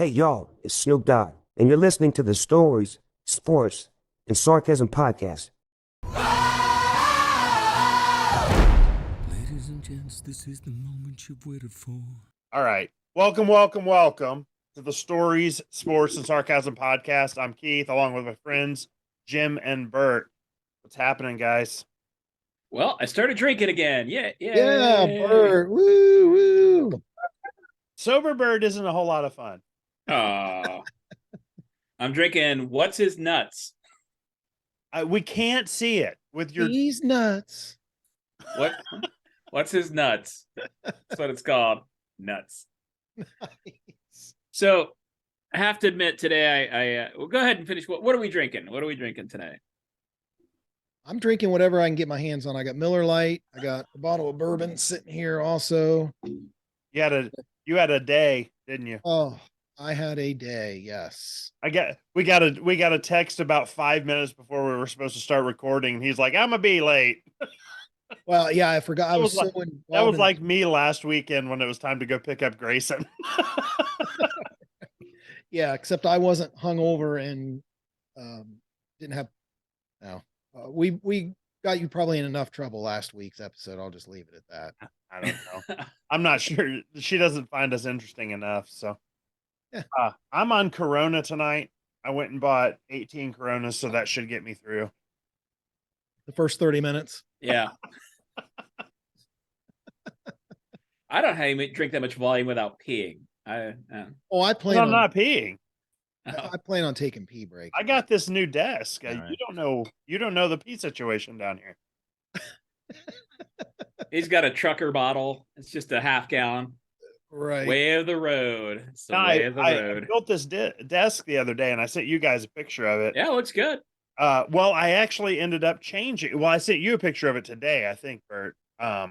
Hey y'all, it's Snoop Dogg, and you're listening to the Stories, Sports, and Sarcasm podcast. Ladies and gents, this is the moment you've waited for. All right. Welcome to the Stories, Sports, and Sarcasm podcast. I'm Keith, along with my friends, Jim and Bert. What's happening, guys? Well, I started drinking again. Yeah. Yeah, Bert. Woo, woo. Sober Bird isn't a whole lot of fun. Oh. I'm drinking What's His Nuts? We can't see it with your... He's nuts. What's His Nuts? That's what it's called. Nuts. Nice. So I have to admit today, I well, go ahead and finish. What are we drinking? What are we drinking today? I'm drinking whatever I can get my hands on. I got Miller Lite. I got a bottle of bourbon sitting here also. You had a day, didn't you? Oh, I had a day. Yes. We got a text about 5 minutes before we were supposed to start recording, and he's like, "I'm gonna be late." Well, yeah, I forgot. I was so involved. That was like me last weekend when it was time to go pick up Grayson. Yeah, except I wasn't hungover and didn't have. No, we got you probably in enough trouble last week's episode. I'll just leave it at that. I don't know. I'm not sure. She doesn't find us interesting enough. So, yeah. I'm on Corona tonight. I went and bought 18 Coronas, so that should get me through The first 30 minutes. Yeah. I don't know how you drink that much volume without peeing. I I'm not peeing. I plan on taking pee breaks. I got this new desk. Right. You don't know the pee situation down here. He's got a trucker bottle. It's just a half gallon. Right. Way of the road. It's the way of the road. I built this desk the other day, and I sent you guys a picture of it. Yeah, it looks good. Well, I actually ended up changing. Well, I sent you a picture of it today, I think, Bert. I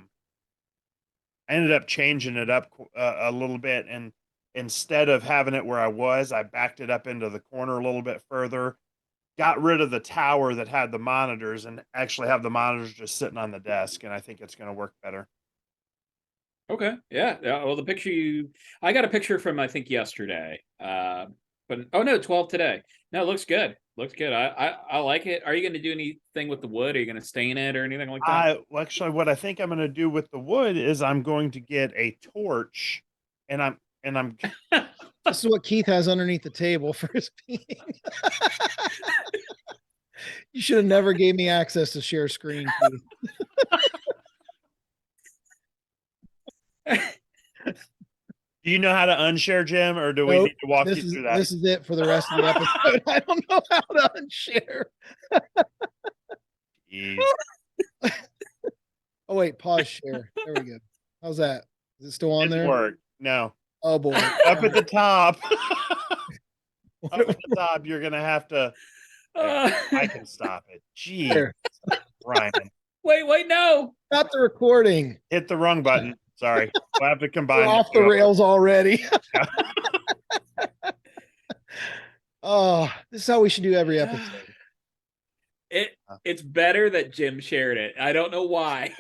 ended up changing it up a little bit, and instead of having it where I backed it up into the corner a little bit further, got rid of the tower that had the monitors, and actually have the monitors just sitting on the desk, and I think it's going to work better. Okay. Yeah. Well, the picture I got a picture from, I think, yesterday. But oh no, 12 today. No, it looks good. Looks good. I like it. Are you going to do anything with the wood? Are you going to stain it or anything like that? Well, actually, what I think I'm going to do with the wood is I'm going to get a torch, and I'm This is what Keith has underneath the table for his peeing. You should have never gave me access to share screen, Keith. Do you know how to unshare, Jim, or do we need to walk you through that? This is it for the rest of the episode. I don't know how to unshare. Oh wait, pause share. There we go. How's that? Is it still on there? Work. No. Oh boy. Up at the top. Up at the top, you're gonna have to. I can stop it. Jeez, Ryan. Wait, no. Stop the recording. Hit the wrong button. Sorry. We'll have to combine. We're off the rails already. Oh, this is how we should do every episode. It's better that Jim shared it. I don't know why.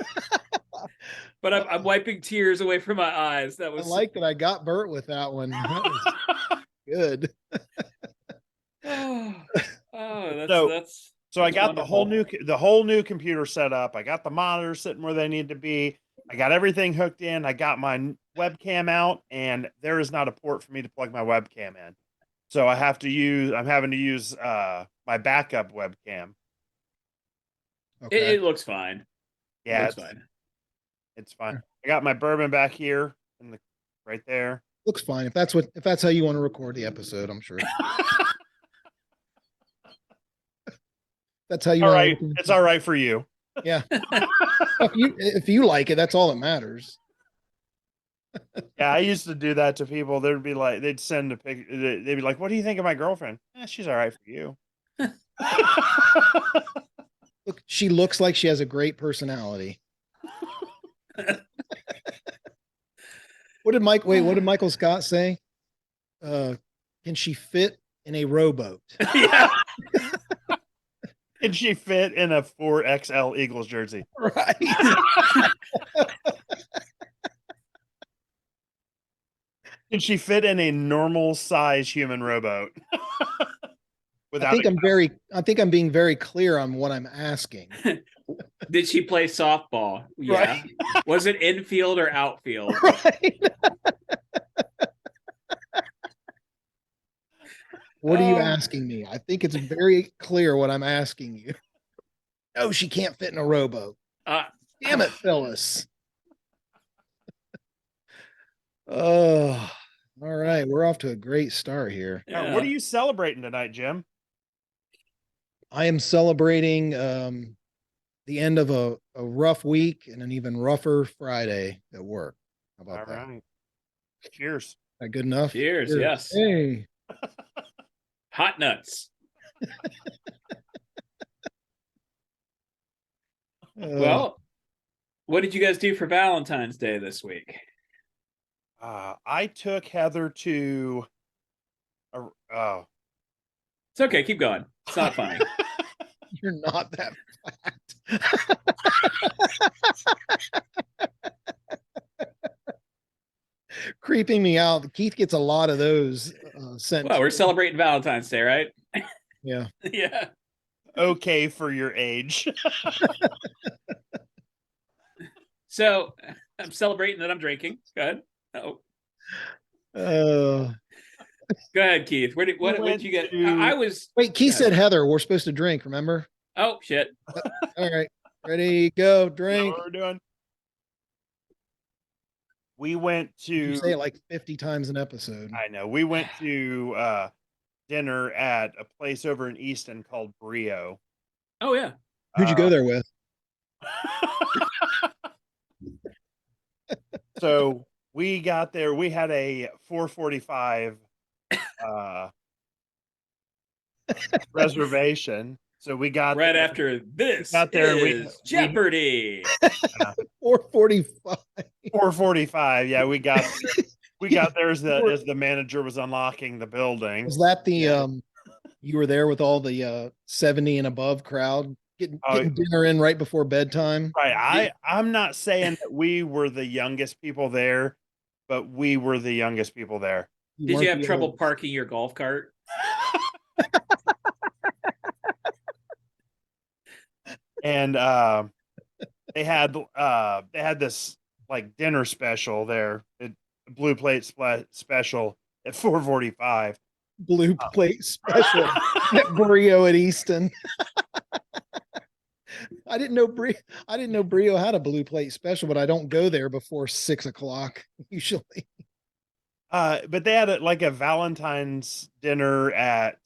But I'm wiping tears away from my eyes. That was I like that I got Bert with that one. That was good. That's so I got wonderful. the whole new computer set up. I got the monitors sitting where they need to be. I got everything hooked in. I got my webcam out, and there is not a port for me to plug my webcam in. So I'm having to use my backup webcam. Okay. It looks fine. Yeah, it's fine. It's fine. I got my bourbon back here right there. Looks fine. If that's how you want to record the episode, I'm sure. That's how you all want right. It's all right for you. Yeah. if you like it, that's all that matters. Yeah, I used to do that to people. They'd send a pic. They'd be like, "What do you think of my girlfriend?" She's all right for you. Look, she looks like she has a great personality. What did Michael Scott say? Can she fit in a rowboat? Yeah. Can she fit in a 4XL Eagles jersey? Right. Can she fit in a normal size human rowboat? I think I'm being very clear on what I'm asking. Did she play softball? Yeah. Was it infield or outfield? Right. What are you asking me? I think it's very clear what I'm asking you. No, she can't fit in a rowboat. Damn it, Phyllis. Oh, all right. We're off to a great start here. What are you celebrating tonight, Jim? I am celebrating the end of a rough week and an even rougher Friday at work. How about All that? right. Cheers. That good enough? Cheers. Yes. Hey. Hot nuts. Well, what did you guys do for Valentine's Day this week? I took Heather to. Oh, It's okay. Keep going. It's not funny. You're not that fat. Creeping me out. Keith gets a lot of those sent. Well, we're celebrating Valentine's Day, right? Yeah. Yeah. okay for your age. So I'm celebrating that I'm drinking. Go ahead. Oh, Uh, go ahead, Keith. What did you get? I was. wait, Keith Yeah. said Heather, we're supposed to drink, remember? Oh shit. All right. Ready, go, You know drink. what we're doing? We went to. You say it like 50 times an episode. I know. We went to dinner at a place over in Easton called Brio. Oh yeah. Who'd you go there with? So we got there. We had a 4:45 reservation. So we got Right there. after this got there and is Jeopardy. 4:45. 4:45. Yeah, we got there. We got there as the manager was unlocking the building. Was that the you were there with all the 70 and above crowd getting dinner in right before bedtime? Right. I'm not saying that we were the youngest people there, but we were the youngest people there. Did you have trouble parking your golf cart? And they had this like dinner special there, blue plate special at 4:45. Blue plate special at Brio at Easton. I didn't know Brio had a blue plate special, but I don't go there before 6 o'clock usually. But they had like a Valentine's dinner at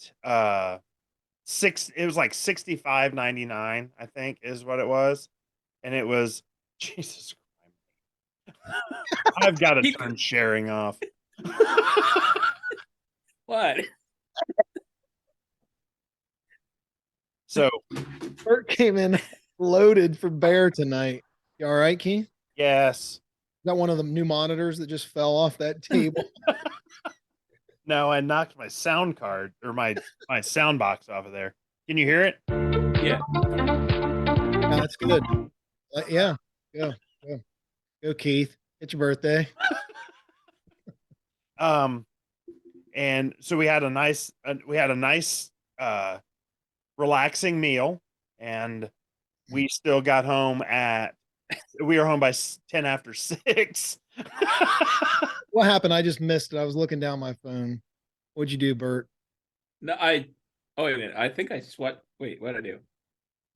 it was like $65.99, I think is what it was. And it was Jesus Christ. I've got to turn sharing off. What? So Bert came in loaded for bear tonight. You all right, Keith? Yes. Got one of the new monitors that just fell off that table. No, I knocked my sound card or my sound box off of there. Can you hear it? Yeah. Yeah, that's good. Yeah. Go, Keith. It's your birthday. And so we had a nice relaxing meal, and we still got home we were home by 10 after 6. What happened? I just missed it. I was looking down my phone. What'd you do, Bert? No, wait a minute. I think wait, what did I do?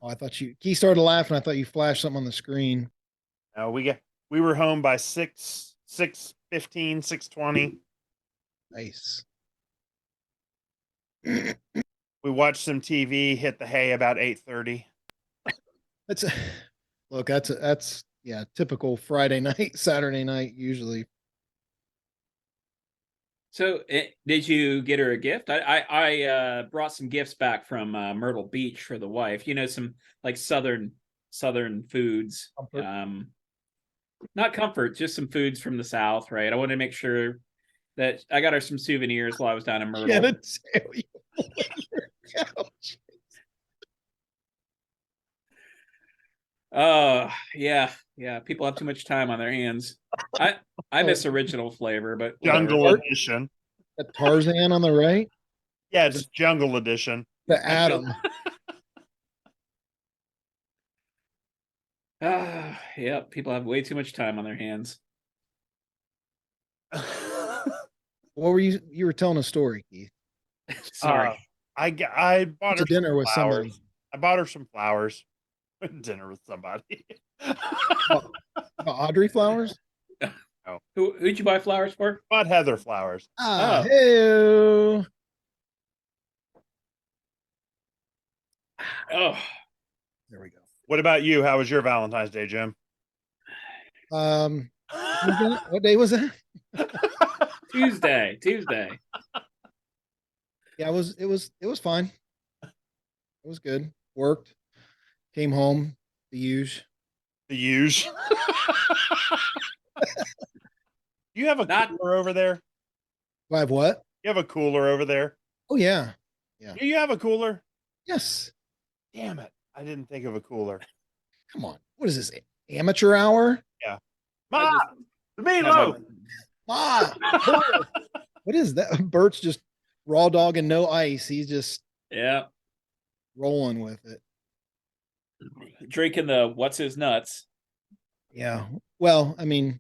Oh, I thought he started laughing. I thought you flashed something on the screen. No, we were home by 6:15, 6:20. Nice. We watched some TV, hit the hay about 8:30. That's typical Friday night, Saturday night usually. So did you get her a gift? I brought some gifts back from Myrtle Beach for the wife. You know, some like southern foods. Comfort. Not comfort, just some foods from the South, right? I wanted to make sure that I got her some souvenirs while I was down in Myrtle. Yeah, yeah. People have too much time on their hands. I miss original flavor, but whatever. Jungle edition. Got Tarzan on the right. Yeah, it's jungle edition. The Adam. Yeah, people have way too much time on their hands. What were you were telling a story, Keith? Sorry. I bought To her some dinner with flowers. somebody. I bought her some flowers. Went to dinner with somebody. About Audrey Flowers? Who'd you buy flowers for? Bought Heather flowers. Ah, Oh. Heyooo. Oh, There we go. What about you? How was your Valentine's Day, Jim? What day was that? Tuesday. Yeah, it was fine. It was good. Worked. Came home. The usual. The huge. You have a Not- cooler over there? I have what? You have a cooler over there? Oh yeah. Do you have a cooler? Yes. Damn it. I didn't think of a cooler. Come on. What is this? Amateur hour? Ma! The meatloaf! Ah, what is that? Bert's just raw dog and no ice. He's just Yeah. rolling with it. Drinking the what's his nuts. Yeah. Well, I mean,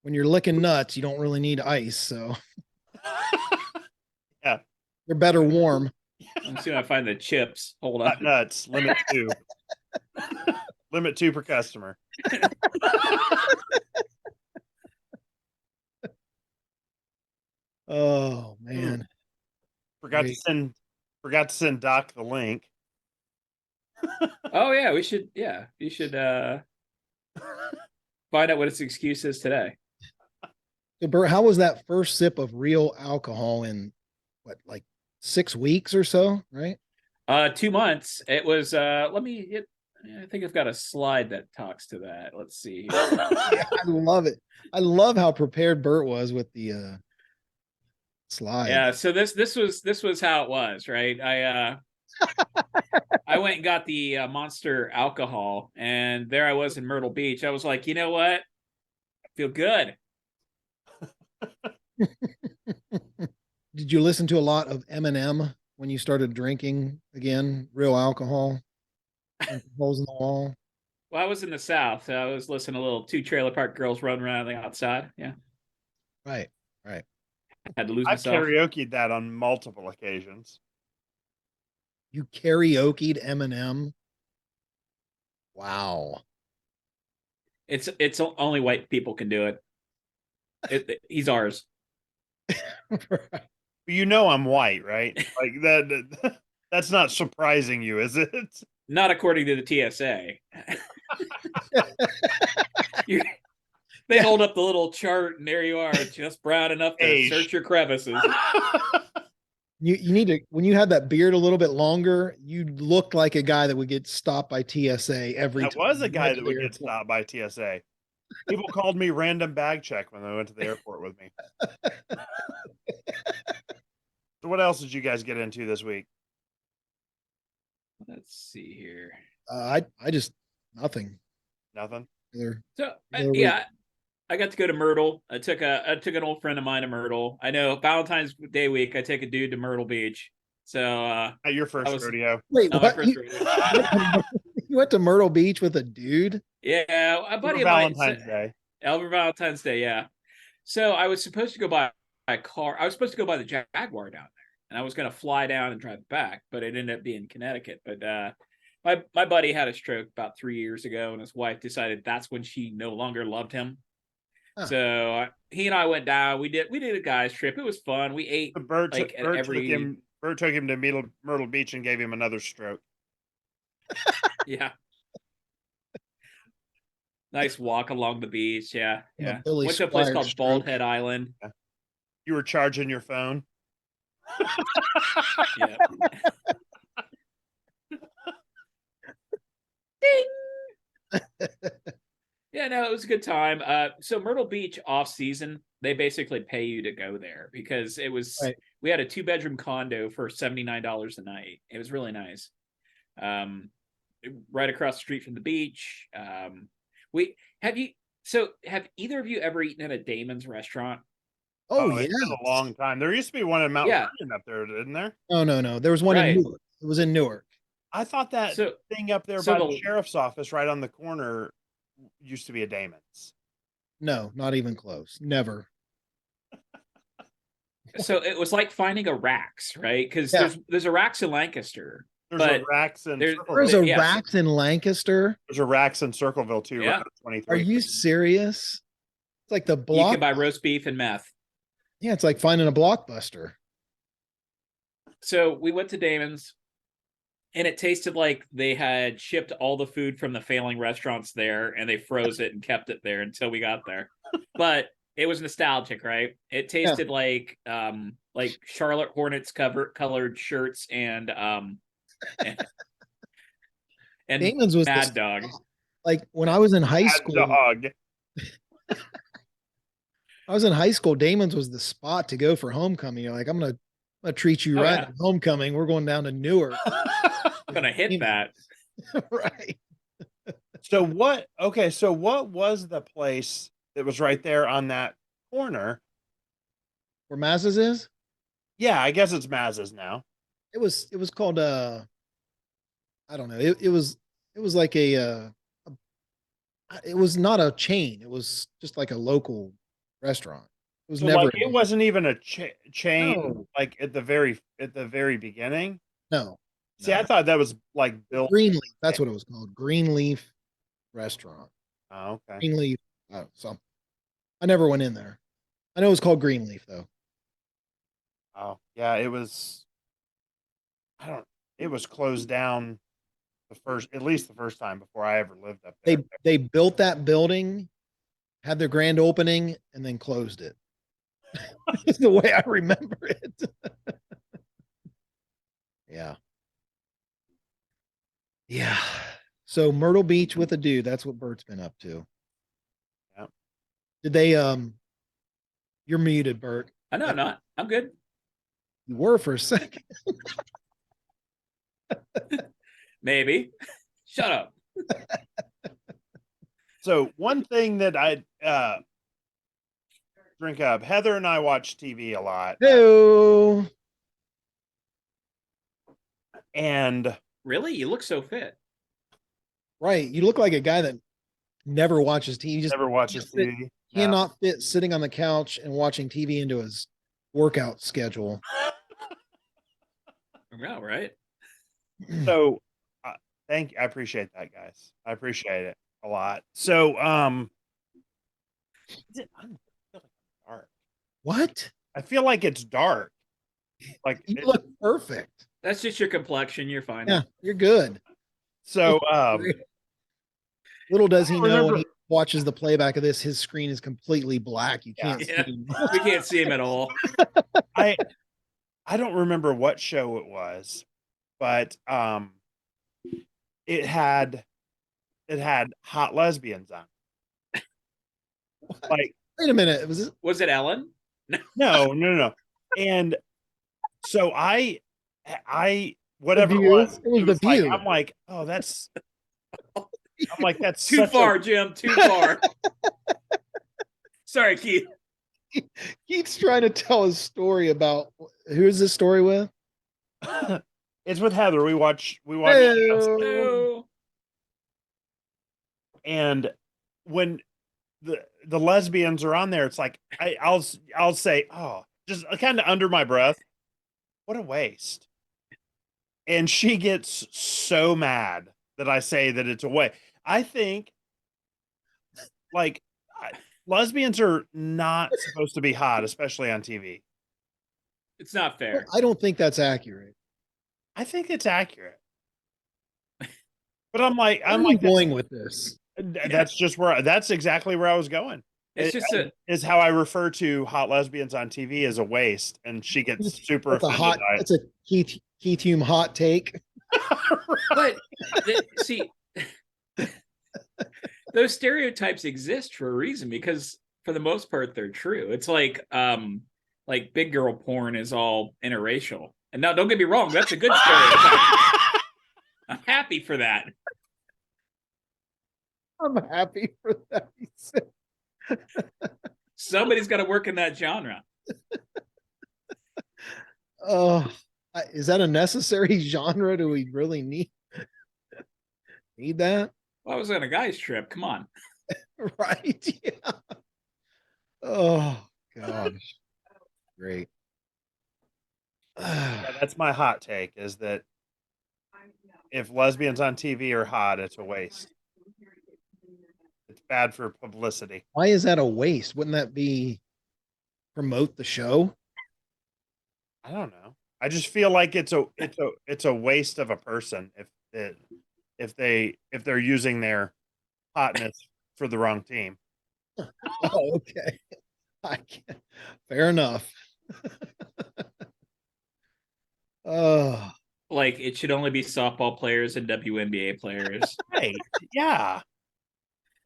when you're licking nuts, you don't really need ice, so Yeah. they're better warm. Let me see if I find the chips. Hold Not on. nuts. Limit 2. Limit 2 per customer. Oh man. Forgot Great. to send Doc the link. Oh yeah, we should. Yeah, you should find out what its excuse is today. So Bert, how was that first sip of real alcohol in what, like 6 weeks or so, right? 2 months. It was. Let me hit. I think I've got a slide that talks to that. Let's see. Here. Yeah, I love it. I love how prepared Bert was with the slide. Yeah. So this was how it was, right? I went and got the Monster alcohol, and there I was in Myrtle Beach. I was like, you know what? I feel good. Did you listen to a lot of Eminem when you started drinking again, real alcohol? Holes in the wall. Well, I was in the South. So I was listening to little 2 Trailer Park Girls running around the outside. Yeah, Right. had to lose I've myself. karaoke'd that on multiple occasions. You karaoke'd Eminem. Wow. It's only white people can do it. He's ours. You know I'm white, right? Like that. That's not surprising you, is it? Not according to the TSA. They hold up the little chart, and there you are, just brown enough to Age. search your crevices. You need to, when you had that beard a little bit longer, you looked like a guy that would get stopped by TSA every I time. was a you guy went that to would the get airport. stopped by TSA. People called me random bag check when they went to the airport with me. So what else did you guys get into this week? Let's see here. I just nothing. Nothing. Either. So There we- yeah, I got to go to Myrtle. I took an old friend of mine to Myrtle. I know Valentine's Day week. I take a dude to Myrtle Beach. So At your first That was- rodeo. Wait, not my what? first You, rodeo. you went to Myrtle Beach with a dude? Yeah, a buddy For of mine. Valentine's Day. Over Valentine's Day, yeah. So I was supposed to go by a car. I was supposed to go by the Jaguar down there, and I was going to fly down and drive back, but it ended up being Connecticut. But my buddy had a stroke about 3 years ago, and his wife decided that's when she no longer loved him. Huh. So he and I went down. We did a guys trip. It was fun. We ate But Bert like took every him to Myrtle Beach and gave him another stroke. yeah. Nice walk along the beach. Yeah, Yeah, yeah. Billy Went to a place Squire called stroke. Bald Head Island. You were charging your phone. Yeah. Yeah, no, it was a good time. So Myrtle Beach off season, they basically pay you to go there because it was Right. we had a 2-bedroom condo for $79 a night. It was really nice. right across the street from the beach. We have you. So, have either of you ever eaten at a Damon's restaurant? Oh It's yeah. been a long time. There used to be one in Mount Yeah. Vernon up there, didn't there? No. There was one in Right. Newark. It was in Newark. I thought that So, thing up there so by the the sheriff's office, right on the corner, used to be a Damon's. No, not even close. Never. so it was like finding a Rax, right? Because Yeah. there's a Rax in Lancaster, There's a but Rax in there's There's Circleville. a yes. Rax in Lancaster. There's a Rax in Circleville too, right Yeah. on 23. Are you serious? It's like the You block. can buy roast beef and meth. Yeah, it's like finding a Blockbuster. So we went to Damon's, and it tasted like they had shipped all the food from the failing restaurants there, and they froze it and kept it there until we got there. But it was nostalgic, right? It tasted like Charlotte Hornets colored shirts and Damon's was Mad Dog. Like when I was in high Mad school. Dog. I was in high school. Damon's was the spot to go for homecoming. You're like, I'm gonna treat you Oh, right yeah. at homecoming. We're going down to Newark. I'm gonna hit that. Right. So what? Okay, so what was the place that was right there on that corner? Where Maz's is? Yeah, I guess it's Maz's now. It was called I don't know. It was like it was not a chain. It was just like a local restaurant. It was So never like it wasn't even a chain No. like at the very beginning. no. See, no. I thought that was like built. Greenleaf. That's what it was called. Greenleaf Restaurant. Oh, okay. Greenleaf. So I never went in there. I know it was called Greenleaf though. Oh, yeah, it was. I don't. It was closed down at least the first time before I ever lived up there. They built that building, had their grand opening, and then closed it. It's the way I remember it. Yeah. Yeah. So Myrtle Beach with a dude. That's what Bert's been up to. Yep. Did they you're muted, Bert. I know I'm not. I'm good. You were for a second. Maybe. Shut up. So one thing that I drink up. Heather and I watch TV a lot, Hello. and Really? You look so fit. Right. You look like a guy that never watches TV. Just never watches fit- TV. cannot fit sitting on the couch and watching TV into his workout schedule. Yeah, right. So, I appreciate that, guys. I appreciate it a lot. So, is it, I feel like it's dark. What? I feel like it's dark. Like You look perfect. That's just your complexion. You're fine. Yeah, you're good. so. Little does he know when remember- he watches the playback of this, his screen is completely black. You can't Yeah. see him. We can't see him at all. I don't remember what show it was, but it had hot lesbians on. Like Wait a minute. Was it Ellen? no. And so I whatever it View? was, It was it The was like, View. I'm like, oh, that's Too such far, Jim. Too far. Sorry, Keith. Keith's trying to tell his story about who's this story with? It's with Heather. We watch No. and when the lesbians are on there, it's like I'll say, oh, just kind of under my breath, what a waste. And she gets so mad that I say that it's a waste. I think like lesbians are not supposed to be hot, especially on TV. It's not fair. I don't think that's accurate. I think it's accurate. But I'm Where are you like going with this? that's exactly where I was going. It's just is how I refer to hot lesbians on TV as a waste, and she gets super That's a offended hot. by it. That's a Keith Hume hot take. but see, those stereotypes exist for a reason, because for the most part they're true. It's like big girl porn is all interracial. And now don't get me wrong, that's a good stereotype. I'm happy for that. I'm happy for that. He said. Somebody's got to work in that genre. Oh, is that a necessary genre? Do we really need that? Well, I was on a guy's trip. Come on. Right? Yeah. Oh gosh. Great. Yeah, that's my hot take, is that if lesbians on TV are hot, it's a waste. It's bad for publicity. Why is that a waste? Wouldn't that be promote the show? I don't know. I just feel like it's a waste of a person if they're using their hotness for the wrong team. Oh, okay. I can't. Fair enough. Oh, Like it should only be softball players and WNBA players. Right. Yeah.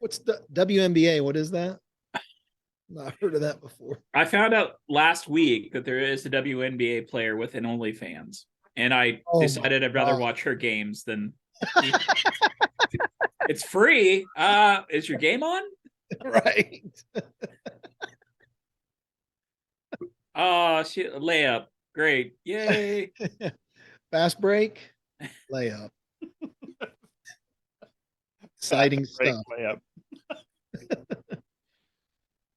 what's the WNBA? What is that? Not heard of that before. I found out last week that there is a WNBA player with an OnlyFans, and I Oh my decided I'd rather God. watch her games than. It's free. Is your game on? Right. Oh shit! Layup. Great. Yay. Fast break, layup. Exciting Break stuff. layup.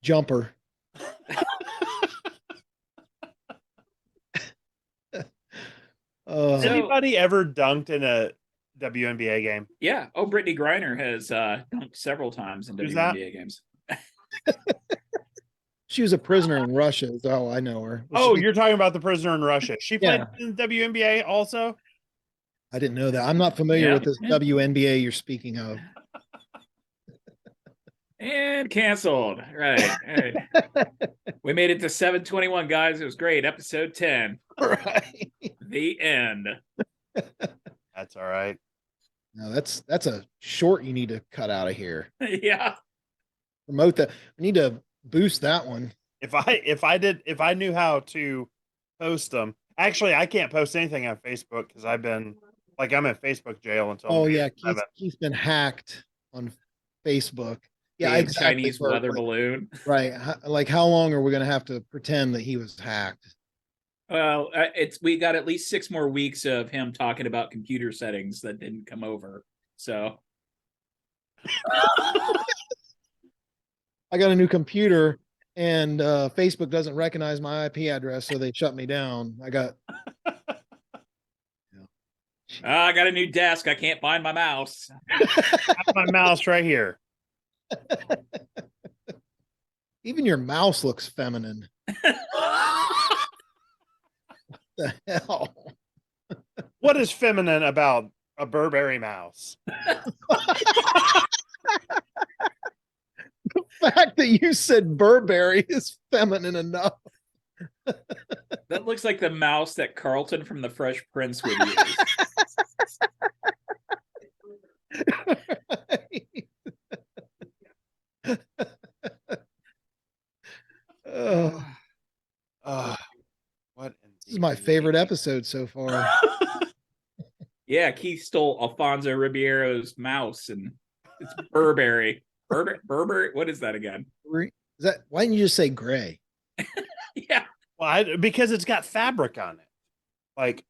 Jumper. Has Oh, anybody ever dunked in a WNBA game? Yeah. Oh, Brittany Griner has dunked several times in Who's that? WNBA games. she was a prisoner in Russia. Is how I know her. Was Oh, she- you're talking about the prisoner in Russia. She played Yeah. in the WNBA also? I didn't know that. I'm not familiar Yeah, with this yeah. WNBA you're speaking of. And canceled. Right. Right. We made it to 721, guys. It was great. Episode 10. Right. The end. That's all right. No, that's a short you need to cut out of here. Yeah. Promote that. We need to boost that one. If I knew how to post them. Actually, I can't post anything on Facebook because I'm in Facebook jail until Oh May yeah, 7th. Keith's been hacked on Facebook. Yeah, The exactly. Chinese Bert. weather Like, balloon. right. Like how long are we going to have to pretend that he was hacked? Well, we got at least 6 more weeks of him talking about computer settings that didn't come over. So I got a new computer and Facebook doesn't recognize my IP address, so they shut me down. I got I got a new desk. I can't find my mouse. That's my mouse right here. even your mouse looks feminine. The hell? What is feminine about a Burberry mouse? The fact that you said Burberry is feminine enough. That looks like the mouse that Carlton from the Fresh Prince would use. Oh, What? this is my favorite episode so far. Yeah, Keith stole Alfonso Ribeiro's mouse, and it's Burberry. Burberry. What is that again? Is that why didn't you just say gray? Yeah. Well, because it's got fabric on it. Like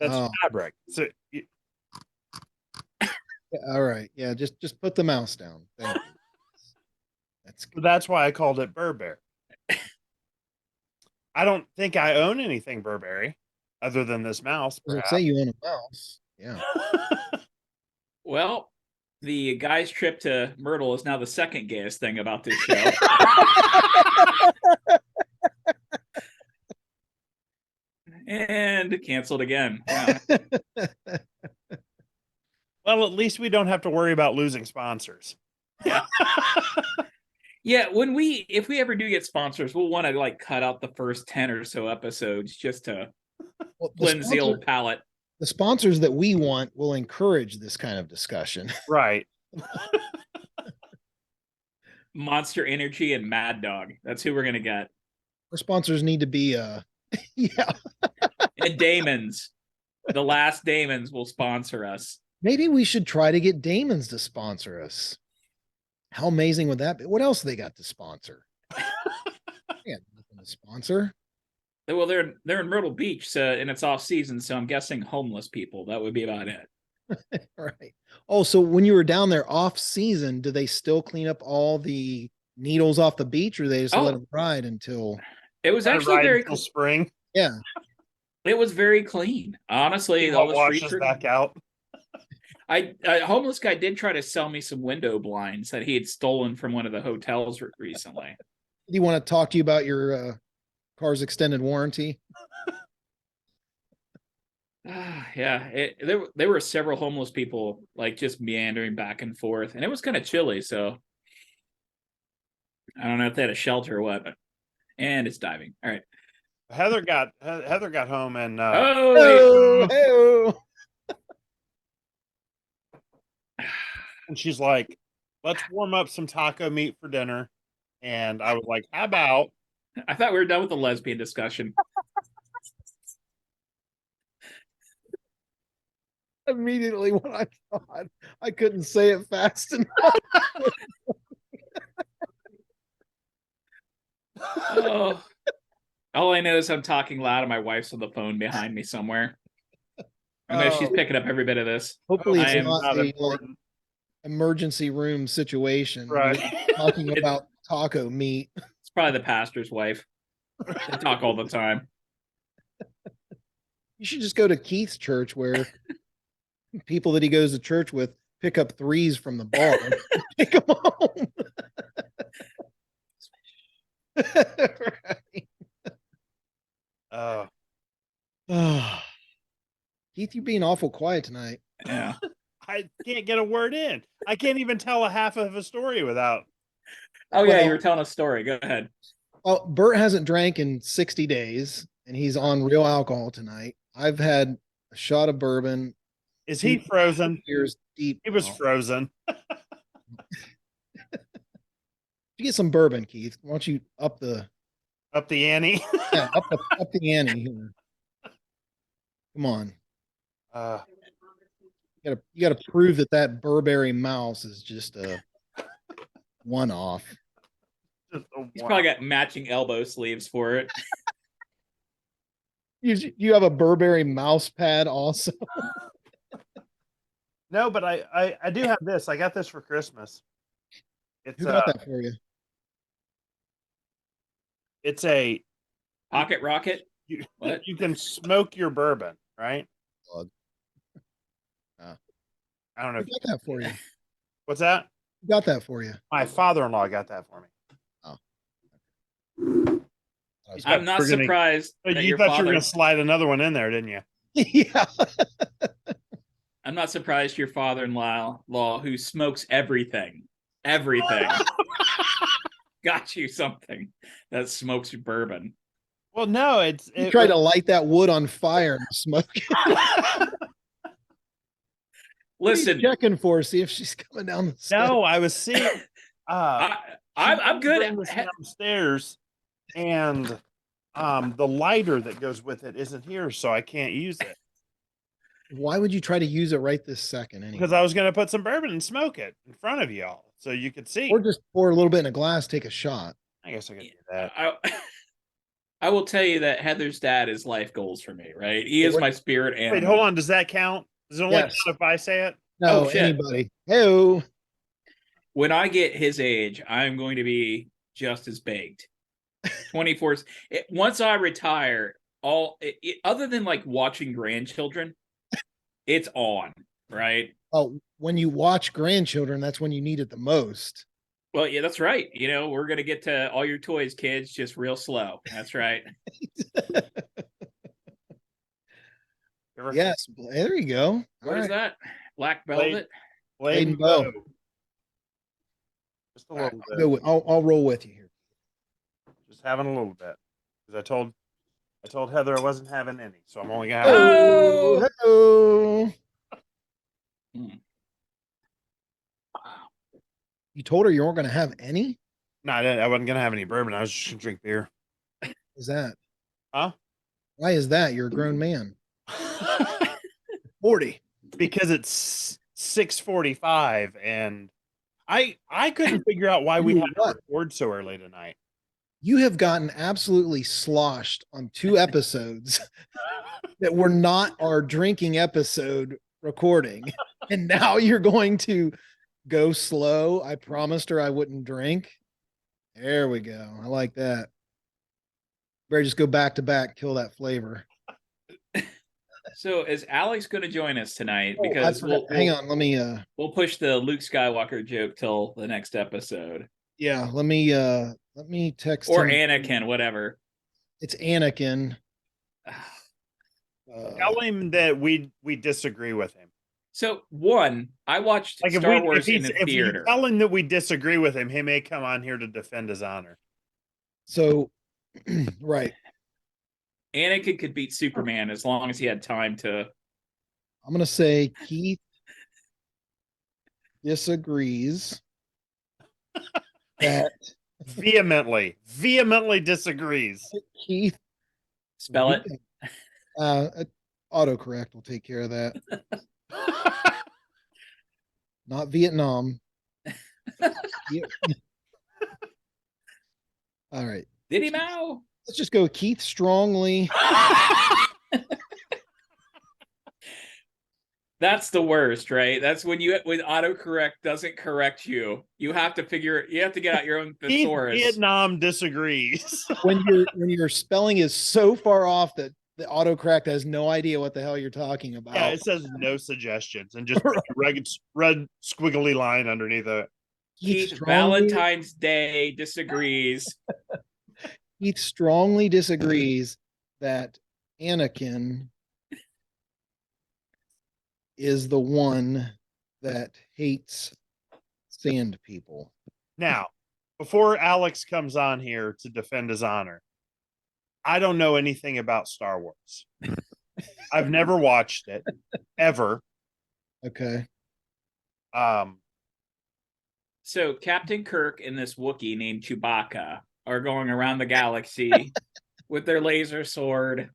that's Oh. fabric. So Yeah, all right. Yeah, just put the mouse down. Thank you. That's good. that's why I called it Burberry. I don't think I own anything Burberry other than this mouse. Doesn't Perhaps. say you own a mouse. Yeah. Well, the guy's trip to Myrtle is now the second gayest thing about this show. And canceled again. Yeah. Well, at least we don't have to worry about losing sponsors. Yeah. Yeah, if we ever do get sponsors, we'll want to like cut out the first 10 or so episodes just to Well, cleanse the old palate. the sponsors that we want will encourage this kind of discussion. Right. Monster Energy and Mad Dog. That's who we're gonna get. Our sponsors need to be yeah. And Damon's. The last Damon's will sponsor us. Maybe we should try to get Damon's to sponsor us. How amazing would that be? What else they got to sponsor? Yeah, nothing to sponsor. Well, they're in Myrtle Beach, so and it's off season, so I'm guessing homeless people. That would be about it. Right. Oh, so when you were down there off season, do they still clean up all the needles off the beach, or they just let Oh, them ride until? it was Let it actually ride very until spring. Yeah. it was very clean. Honestly, all What the streets washes were. back out? A homeless guy did try to sell me some window blinds that he had stolen from one of the hotels recently. Do you want to talk to you about your car's extended warranty? Yeah, there were several homeless people like just meandering back and forth, and it was kind of chilly, so I don't know if they had a shelter or what. And it's diving. All right. Heather got home and Oh, Oh, hey-oh. and she's like, "Let's warm up some taco meat for dinner." And I was like, "How about?" I thought we were done with the lesbian discussion. Immediately when I thought I couldn't say it fast enough. Oh, all I know is I'm talking loud and my wife's on the phone behind me somewhere. I know she's Oh, picking up every bit of this. Hopefully I it's am not not a like important, emergency room situation. right? Talking It- about taco meat. It's probably the pastor's wife. They talk all the time. You should just go to Keith's church where people that he goes to church with pick up threes from the bar and take them home. Right. Oh, Keith, you being awful quiet tonight. Yeah. I can't get a word in. I can't even tell a half of a story without. Oh yeah, you Well- were telling a story. Go ahead. Well, Bert hasn't drank in 60 days and he's on real alcohol tonight. I've had a shot of bourbon, Is he 2 frozen? beers deep. He was now. frozen. You get some bourbon, Keith. Why don't you up the Up the ante. up the ante here? Come on. Uh, You gotta prove that Burberry mouse is just a one-off. just a He's one. probably got matching elbow sleeves for it. You have a Burberry mouse pad also. No, but I do have this. I got this for Christmas. It's Who got that for you? it's a Pocket rocket. you, What? you can smoke your bourbon, right? Plug. I don't know. Who If got that for you? What's that? Who got that for you? My father-in-law got that for me. I'm not We're gonna- surprised Oh, that you your thought you were father. going to slide another one in there, didn't you? Yeah. I'm not surprised your father-in-law, who smokes everything, got you something that smokes bourbon. Well, no, You tried to light that wood on fire and smoke it. What are you Listen, checking for? See if she's coming down the stairs. No, I was seeing. I'm good bring this downstairs, and the lighter that goes with it isn't here, so I can't use it Why would you try to use it right this second anyway? because I was going to put some bourbon and smoke it in front of y'all so you could see. Or just pour a little bit in a glass, take a shot. I guess I could do that. I will tell you that Heather's dad is life goals for me, right? He is my spirit animal. Wait, hold on. Does that count? Does it only Yes. count if I say it? No, Oh, shit. anybody. Hey, When I get his age, I'm going to be just as baked. 24. Once I retire, other than like watching grandchildren, it's on, right? oh, when you watch grandchildren, that's when you need it the most. Well, yeah, that's right. You know, we're gonna get to all your toys, kids, just real slow. That's right. Yes, there you go. What is that? Black Blade- velvet? Blade and bow. Just a little I'll, go bit. I'll roll with you here. Just having a little bit. Because I told Heather I wasn't having any, so I'm only gonna have. Oh! Hello. Hmm. You told her you weren't going to have any? No, I wasn't gonna have any bourbon. I was just gonna drink beer. Is that? Huh? Why is that? You're a grown man. 40. Because it's 6:45 and I couldn't figure out why we You had to what? record so early tonight. You have gotten absolutely sloshed on 2 episodes that were not our drinking episode recording. And now you're going to go slow. I promised her I wouldn't drink. There we go. I like that. Better just go back to back, kill that flavor. So is Alex going to join us tonight? Oh, I Because forgot. Hang on, let me we'll push the Luke Skywalker joke till the next episode, yeah, let me text or him. Anakin, whatever. It's Anakin. Tell him that we disagree with him. So one, I watched Like Star Wars in the if you theater. tell him that we disagree with him, he may come on here to defend his honor. So right. Anakin could beat Superman as long as he had time to. I'm gonna say Keith disagrees that Vehemently disagrees. Keith Spell it. Autocorrect will take care of that. Not Vietnam. All right. Diddy Mao. Let's just go Keith strongly. That's the worst, right? That's when autocorrect doesn't correct you. You have to get out your own Keith thesaurus. Vietnam disagrees. when your spelling is so far off that the autocorrect has no idea what the hell you're talking about. Yeah, it says no suggestions and just red squiggly line underneath it. Keith Valentine's Day disagrees. Keith strongly disagrees that Anakin is the one that hates sand people. Now, before Alex comes on here to defend his honor, I don't know anything about Star Wars. I've never watched it ever. Okay. So Captain Kirk and this Wookiee named Chewbacca are going around the galaxy with their laser sword,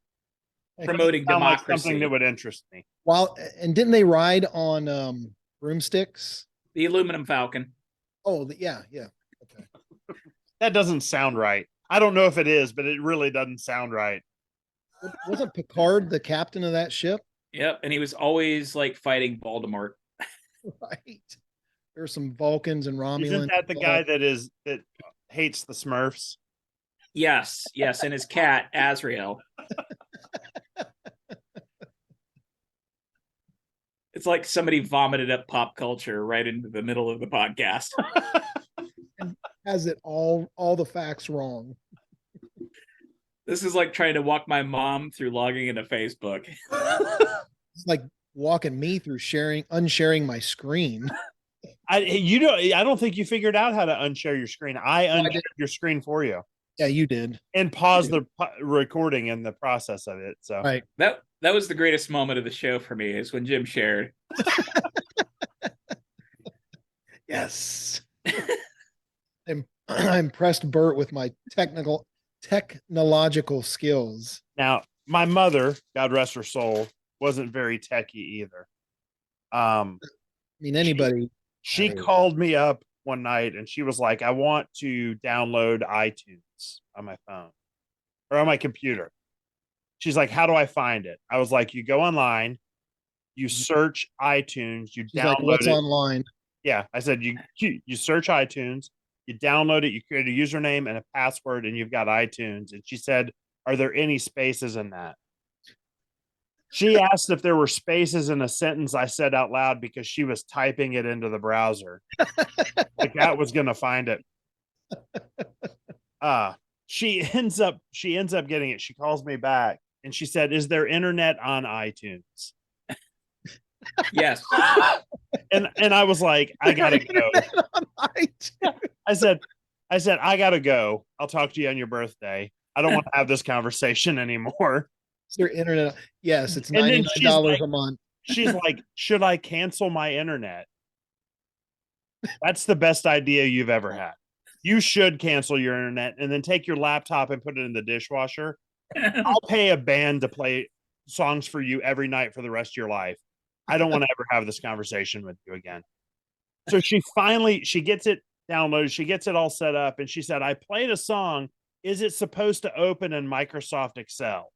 promoting democracy. Like something that would interest me. And didn't they ride on broomsticks? The Aluminum Falcon. Oh, yeah. Okay. That doesn't sound right. I don't know if it is, but it really doesn't sound right. Wasn't Picard the captain of that ship? Yep, and he was always like fighting Voldemort. Right. There's some Vulcans and Romulans. Isn't that the guy that hates the Smurfs? Yes, and his cat Azrael. It's like somebody vomited up pop culture right into the middle of the podcast. Has it all the facts wrong. This is like trying to walk my mom through logging into Facebook. It's like walking me through unsharing my screen. I don't think you figured out how to unshare your screen. I unshared your screen for you. Yeah, you did. And pause the recording in the process of it. So right. That was the greatest moment of the show for me, is when Jim shared. Yes. I impressed Bert with my technological skills. Now, my mother, God rest her soul, wasn't very techie either. I mean, anybody. She called me up one night and she was like, I want to download iTunes on my phone or on my computer. She's like, how do I find it? I was like, you go online, you search iTunes, you She's download like, what's it. online? Yeah, I said you search iTunes, you download it, you create a username and a password, and you've got iTunes. And she said, are there any spaces in that? She asked if there were spaces in a sentence I said out loud because she was typing it into the browser. Like that was going to find it. She ends up getting it. She calls me back and she said, is there internet on iTunes? Yes. And I was like, I gotta go. I said, I gotta go. I'll talk to you on your birthday. I don't want to have this conversation anymore. Is there internet? Yes, it's And then $99 a month. She's like, should I cancel my internet? That's the best idea you've ever had. You should cancel your internet and then take your laptop and put it in the dishwasher. I'll pay a band to play songs for you every night for the rest of your life. I don't want to ever have this conversation with you again. So she gets it downloaded, she gets it all set up, and she said, I played a song. Is it supposed to open in Microsoft Excel?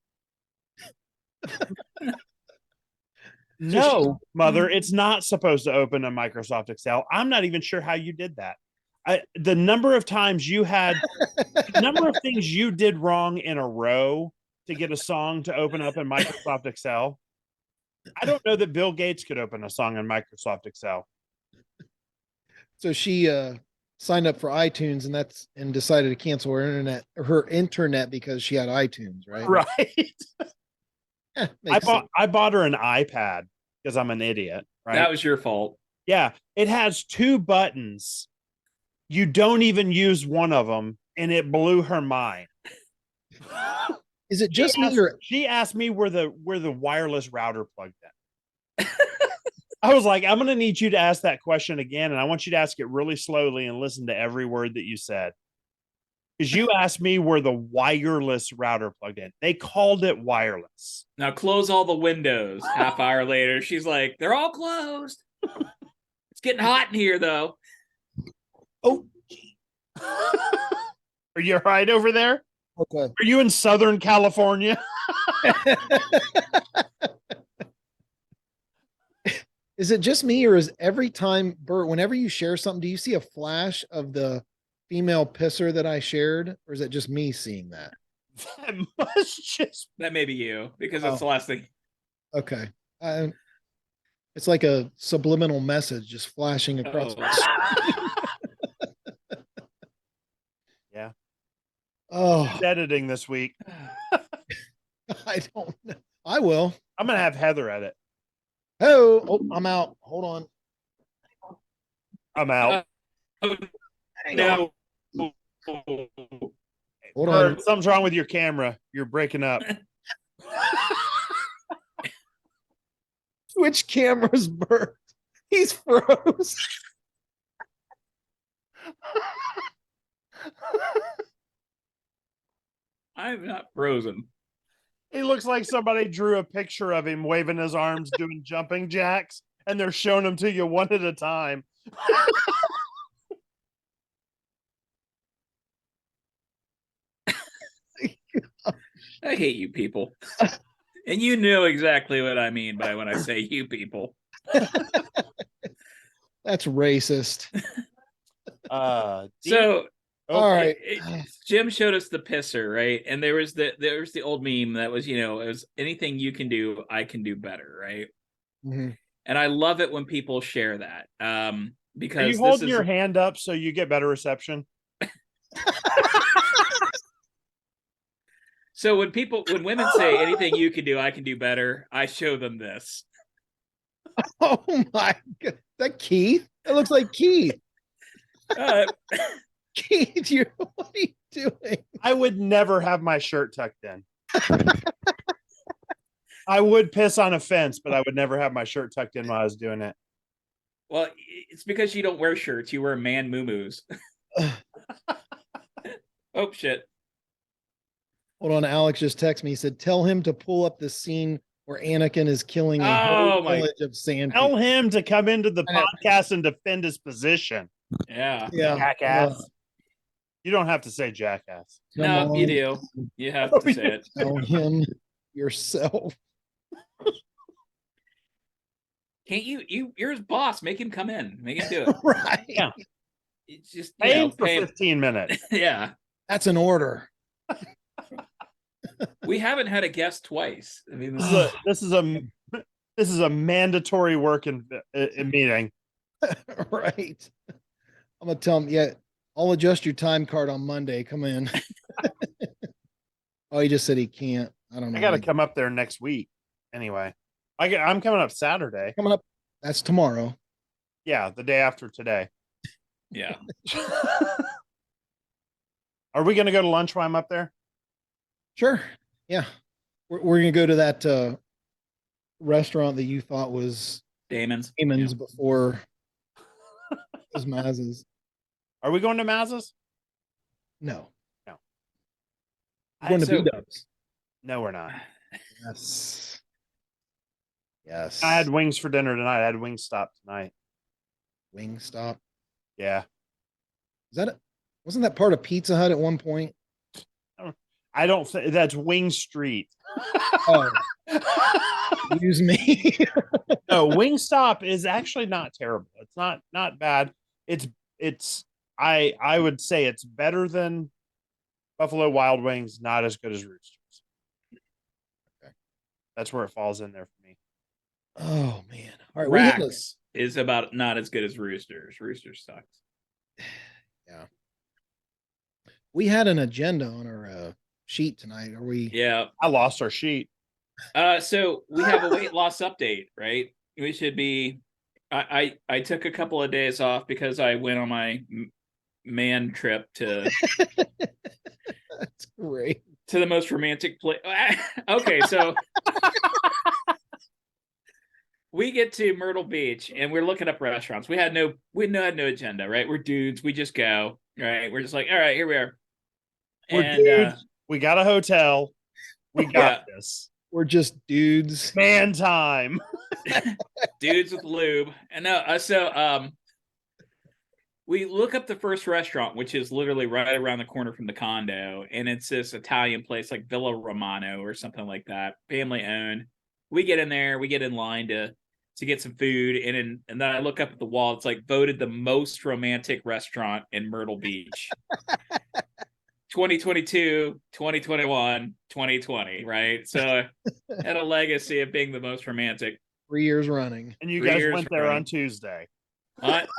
No, mother, it's not supposed to open in Microsoft Excel. I'm not even sure how you did that. The number of times you had, the number of things you did wrong in a row to get a song to open up in Microsoft Excel. I don't know that Bill Gates could open a song in Microsoft Excel. So she signed up for iTunes and decided to cancel her internet because she had iTunes, right? Right. Makes sense. I bought her an iPad because I'm an idiot. Right. That was your fault. Yeah. It has 2 buttons. You don't even use one of them, and it blew her mind. Is it just me or She asked me where the wireless router plugged in. I was like, I'm gonna need you to ask that question again, and I want you to ask it really slowly and listen to every word that you said. Because you asked me where the wireless router plugged in. They called it wireless. Now close all the windows. Half hour later, she's like, they're all closed. It's getting hot in here, though. oh Are you all right over there? okay. Are you in Southern California? Is it just me or is every time, Bert, whenever you share something, do you see a flash of the female pisser that I shared? Or is it just me seeing that? That must just That may be you, because that's the last thing. Okay. It's like a subliminal message just flashing across. yeah. Oh, Who's editing this week? I don't know. I will. I'm gonna have Heather edit. Oh, I'm out. Hold on. I'm out. No. Hold on. Bert, something's wrong with your camera. You're breaking up. Switch cameras, Bert. He's froze. I'm not frozen. He looks like somebody drew a picture of him waving his arms doing jumping jacks, and they're showing them to you one at a time. I hate you people. And you know exactly what I mean by when I say you people. That's racist. So All right. Jim showed us the pisser, right? And there was the old meme that was, it was anything you can do, I can do better, right? Mm-hmm. And I love it when people share that. Because are you holding your hand up so you get better reception? So when women say anything you can do, I can do better, I show them this. Oh my God. Is that Keith? It looks like Keith. Keith, what are you doing? I would never have my shirt tucked in. I would piss on a fence, but I would never have my shirt tucked in while I was doing it. Well, it's because you don't wear shirts. You wear man moo-moos. Oh, shit. Hold on. Alex just texted me. He said, tell him to pull up the scene where Anakin is killing a whole village of sand. Tell him to come into the podcast and defend his position. Yeah. Jackass. You don't have to say jackass. No, you do. You have to say it. Tell him yourself. Can't you're his boss. Make him come in. Make him do it. Right. Yeah. It's just pay him for 15 minutes. Yeah. That's an order. We haven't had a guest twice. I mean, this is a mandatory work in meeting. Right. I'm gonna tell him, yeah, I'll adjust your time card on Monday. Come in. Oh, he just said he can't. I don't know. I got to come up there next week. Anyway, I'm coming up Saturday. Coming up. That's tomorrow. Yeah, the day after today. Yeah. Are we going to go to lunch while I'm up there? Sure. Yeah. We're gonna go to that restaurant that you thought was Damon's before it was Maz's. Are we going to Maz's? No. No. We're going to B-Dubs. No, we're not. Yes. I had wings for dinner tonight. I had Wingstop tonight. Wingstop. Yeah. Is that wasn't that part of Pizza Hut at one point? I don't think that's Wing Street. Oh, excuse me. No, Wingstop is actually not terrible. It's not bad. It's I would say it's better than Buffalo Wild Wings, not as good as Roosters. Okay. That's where it falls in there for me. Oh man. All right, we had a, Rax is about not as good as Roosters. Roosters sucks. yeah. We had an agenda on our sheet tonight. Are we? Yeah. I lost our sheet. So we have a weight loss update, right? We should be. I took a couple of days off because I went on my man trip to That's great. to the most romantic place. Okay, so we get to Myrtle Beach and we're looking up restaurants. We had no agenda, right? We're dudes. We just go, right? We're just like, all right, here we are. We're And dudes. We got a hotel. We got this. We're just dudes. Man time. dudes with lube. And we look up the first restaurant, which is literally right around the corner from the condo, and it's this Italian place like Villa Romano or something like that, family owned. We get in there, we get in line to get some food, and then I look up at the wall. It's like voted the most romantic restaurant in Myrtle Beach. 2022, 2021, 2020, right? So had a legacy of being the most romantic. 3 years running. And you 3 guys years went there running. on Tuesday. What?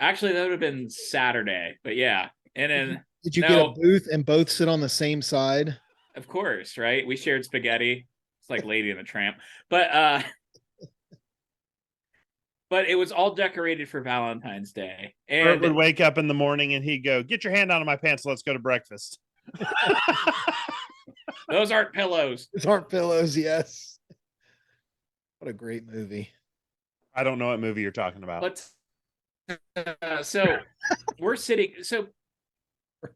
Actually, that would have been Saturday, but yeah. And then Did you get a booth and both sit on the same side? of course, right? We shared spaghetti. It's like Lady and the Tramp. But it was all decorated for Valentine's Day. Bert would And wake up in the morning and he'd go, "Get your hand out of my pants. Let's go to breakfast." those aren't pillows. These aren't pillows, yes. What a great movie. I don't know what movie you're talking about. So we're sitting. So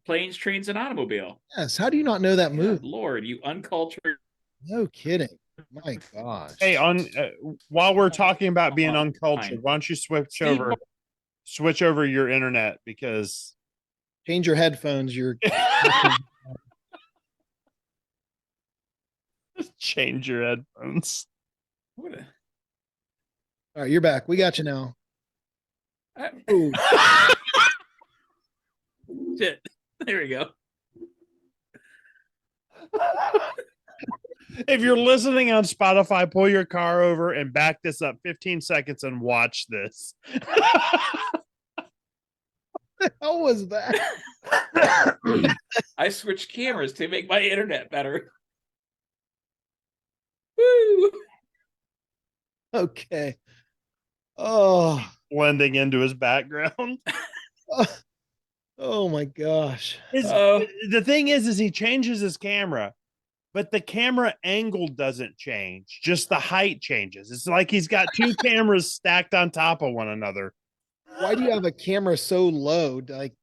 planes, trains, and automobile. Yes. How do you not know that Good movie? Lord, you uncultured. No kidding. My gosh. Hey, while we're talking about being uncultured, why don't you switch over your internet, because Change your headphones. You're change your headphones. What all right. You're back. We got you now. a, Ooh. shit. There we go. If you're listening on Spotify, pull your car over and back this up 15 seconds and watch this. How was that? I switched cameras to make my internet better. Woo! Okay. Oh. Blending into his background. Oh my gosh. The thing is he changes his camera, but the camera angle doesn't change. Just the height changes. It's like he's got two cameras stacked on top of one another. Why do you have a camera so low? Like,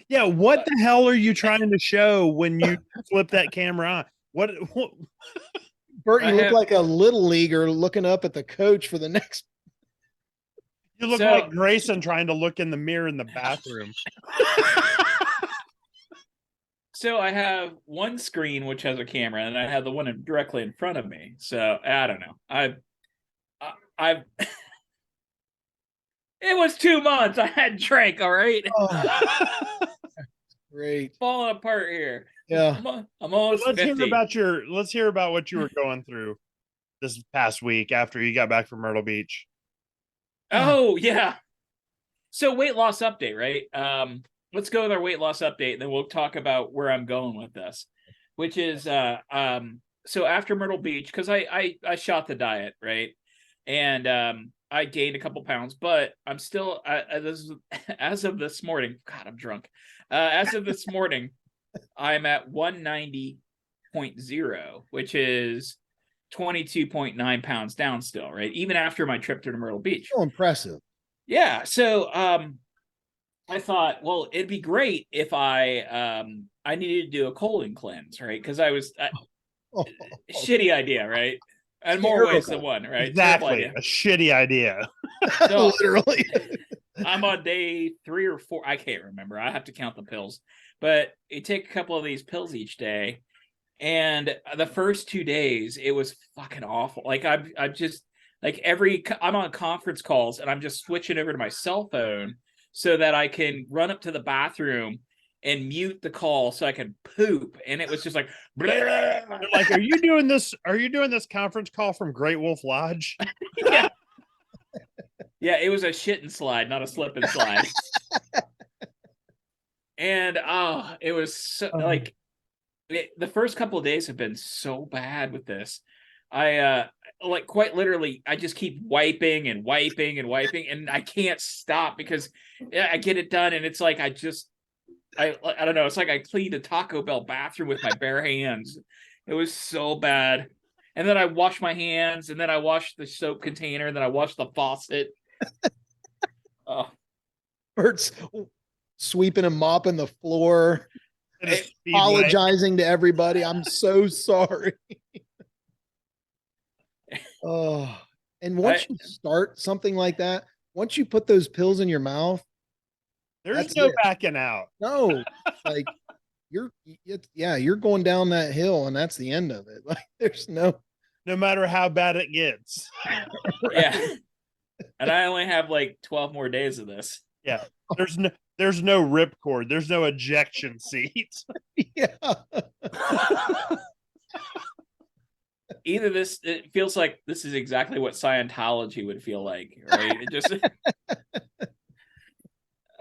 yeah, what the hell are you trying to show when you flip that camera on? What Bert, you I look have- like a little leaguer looking up at the coach for the next. you look So- like Grayson trying to look in the mirror in the bathroom. So I have one screen which has a camera, and I have the one directly in front of me. So I don't know. I've it was 2 months. I had drank. All right, Oh, great. falling apart here. Yeah. I'm almost let's 50. hear about what you were going through this past week after you got back from Myrtle Beach. Oh yeah. So weight loss update, right? Let's go with our weight loss update, and then we'll talk about where I'm going with this, which is so after Myrtle Beach, because I shot the diet, right, and I gained a couple pounds, but I'm still as of this morning. God, I'm drunk. As of this morning, I'm at 190.0, which is 22.9 pounds down still, right? Even after my trip to Myrtle Beach. So impressive. Yeah. So I thought, well, it'd be great if I needed to do a colon cleanse, right? Because I was Oh, shitty idea, right? And more ways than Terrible. one, right? Terrible Exactly. idea. A shitty idea. So Literally. I'm on day 3 or 4. I can't remember. I have to count the pills. But you take a couple of these pills each day, and the first 2 days it was fucking awful. Like I'm just like I'm on conference calls and I'm just switching over to my cell phone so that I can run up to the bathroom and mute the call so I can poop. And it was just like, They're like, are you doing this? Are you doing this conference call from Great Wolf Lodge? yeah. Yeah, it was a shit and slide, not a slip and slide. And it was so, like the first couple of days have been so bad with this. I like quite literally I just keep wiping and wiping and wiping, and I can't stop because I get it done, and it's like I don't know, it's like I cleaned a Taco Bell bathroom with my bare hands. It was so bad. And then I wash my hands, and then I wash the soap container, and then I wash the faucet. Oh, Bert's sweeping and mopping the floor, In a speedway. apologizing to everybody. I'm so sorry. Oh, and once you start something like that, once you put those pills in your mouth, There's that's no it. backing out. no, like you're going down that hill, and that's the end of it. Like there's no. No matter how bad it gets. yeah. And I only have like 12 more days of this. Yeah. There's no ripcord. There's no ejection seat. Yeah. Either this, it feels like this is exactly what Scientology would feel like, right? It just,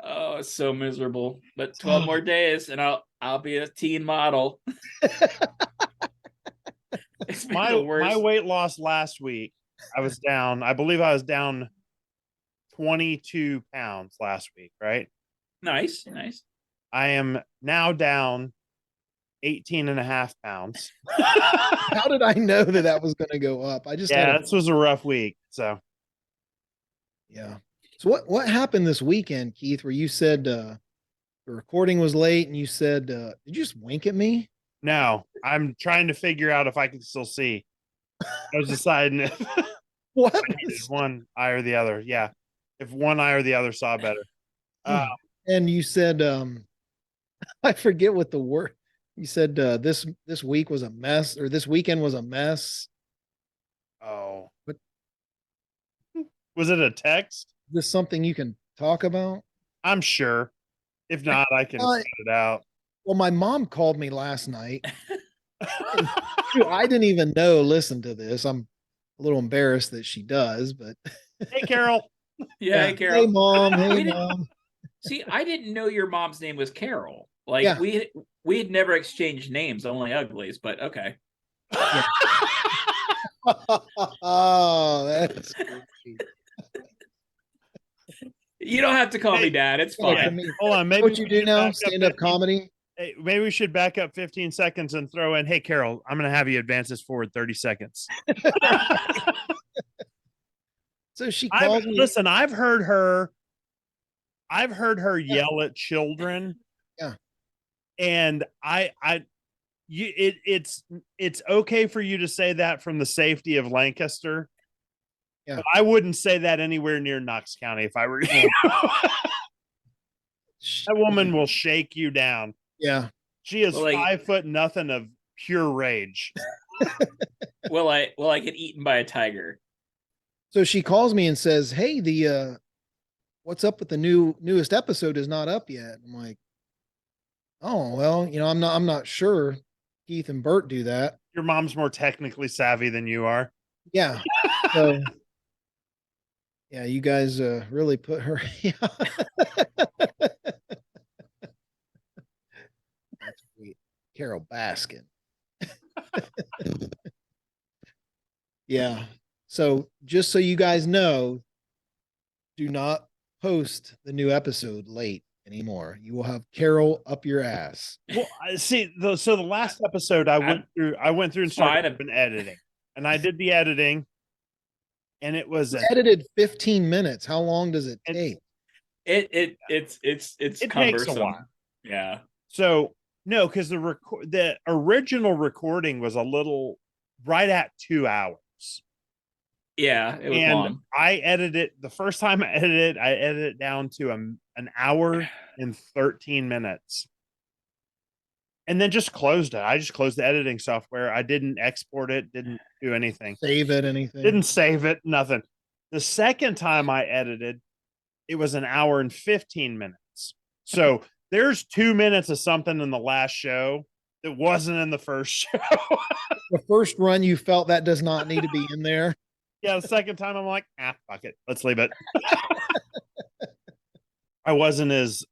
oh, it's so miserable. But 12 more days, and I'll be a teen model. It's been the worst. My weight loss last week, I believe I was down 22 pounds last week, right? Nice. I am now down 18 and a half pounds. How did I know that was going to go up? I just Yeah, this was a rough week. So yeah. So what happened this weekend, Keith, where you said the recording was late and you said did you just wink at me? no, I'm trying to figure out if I can still see. I was deciding if What? I needed one eye or the other. Yeah. If one eye or the other saw better. And you said I forget what the word you said this week was a mess, or this weekend was a mess. Oh. But Was it a text? is this something you can talk about? I'm sure. If not, I can cut it out. Well, my mom called me last night. Dude, I didn't even know, listen to this. I'm a little embarrassed that she does, but Hey, Carol. Yeah, hey, hey Carol. mom, We hey didn't- mom. See, I didn't know your mom's name was Carol. Like Yeah. we had never exchanged names, only uglies, but okay. Oh, that's creepy. You don't have to call me Hey, Dad. It's Yeah, fine. I mean, Hold on. Maybe what you we do should now? back up Stand up 15 comedy? Hey, maybe we should back up 15 seconds and throw in, hey, Carol, I'm going to have you advance this forward 30 seconds. So she calls me. Listen, I've heard her yell at children. Yeah. And it's okay for you to say that from the safety of Lancaster. Yeah. But I wouldn't say that anywhere near Knox County if I were you. That woman will shake you down. Yeah. She is Well, like- 5 foot nothing of pure rage. Will I get eaten by a tiger? So she calls me and says, "Hey, the what's up with the newest episode is not up yet." I'm like, "Oh, well, I'm not sure. Keith and Bert do that." Your mom's more technically savvy than you are. Yeah. So yeah, you guys really put her. Yeah. That's sweet. Carol Baskin. Yeah. So just so you guys know, do not post the new episode late anymore. You will have Carol up your ass. Well, see, so the last episode I went through and started Fine. been editing, and I did the editing, and it was Edited 15 minutes. How long does it take? It's takes a cumbersome. while. Yeah. So no, because the original recording was a little right at 2 hours. hours. Yeah, it was And long. I edited it the first time I edited it down to an hour and 13 minutes. And then just closed it. I just closed the editing software. I didn't export it, didn't do anything. Save it, anything. Didn't save it, nothing. The second time I edited, it was an hour and 15 minutes. So there's 2 minutes of something in the last show that wasn't in the first show. The first run, you felt that does not need to be in there. Yeah, the second time I'm like, fuck it. Let's leave it. I wasn't as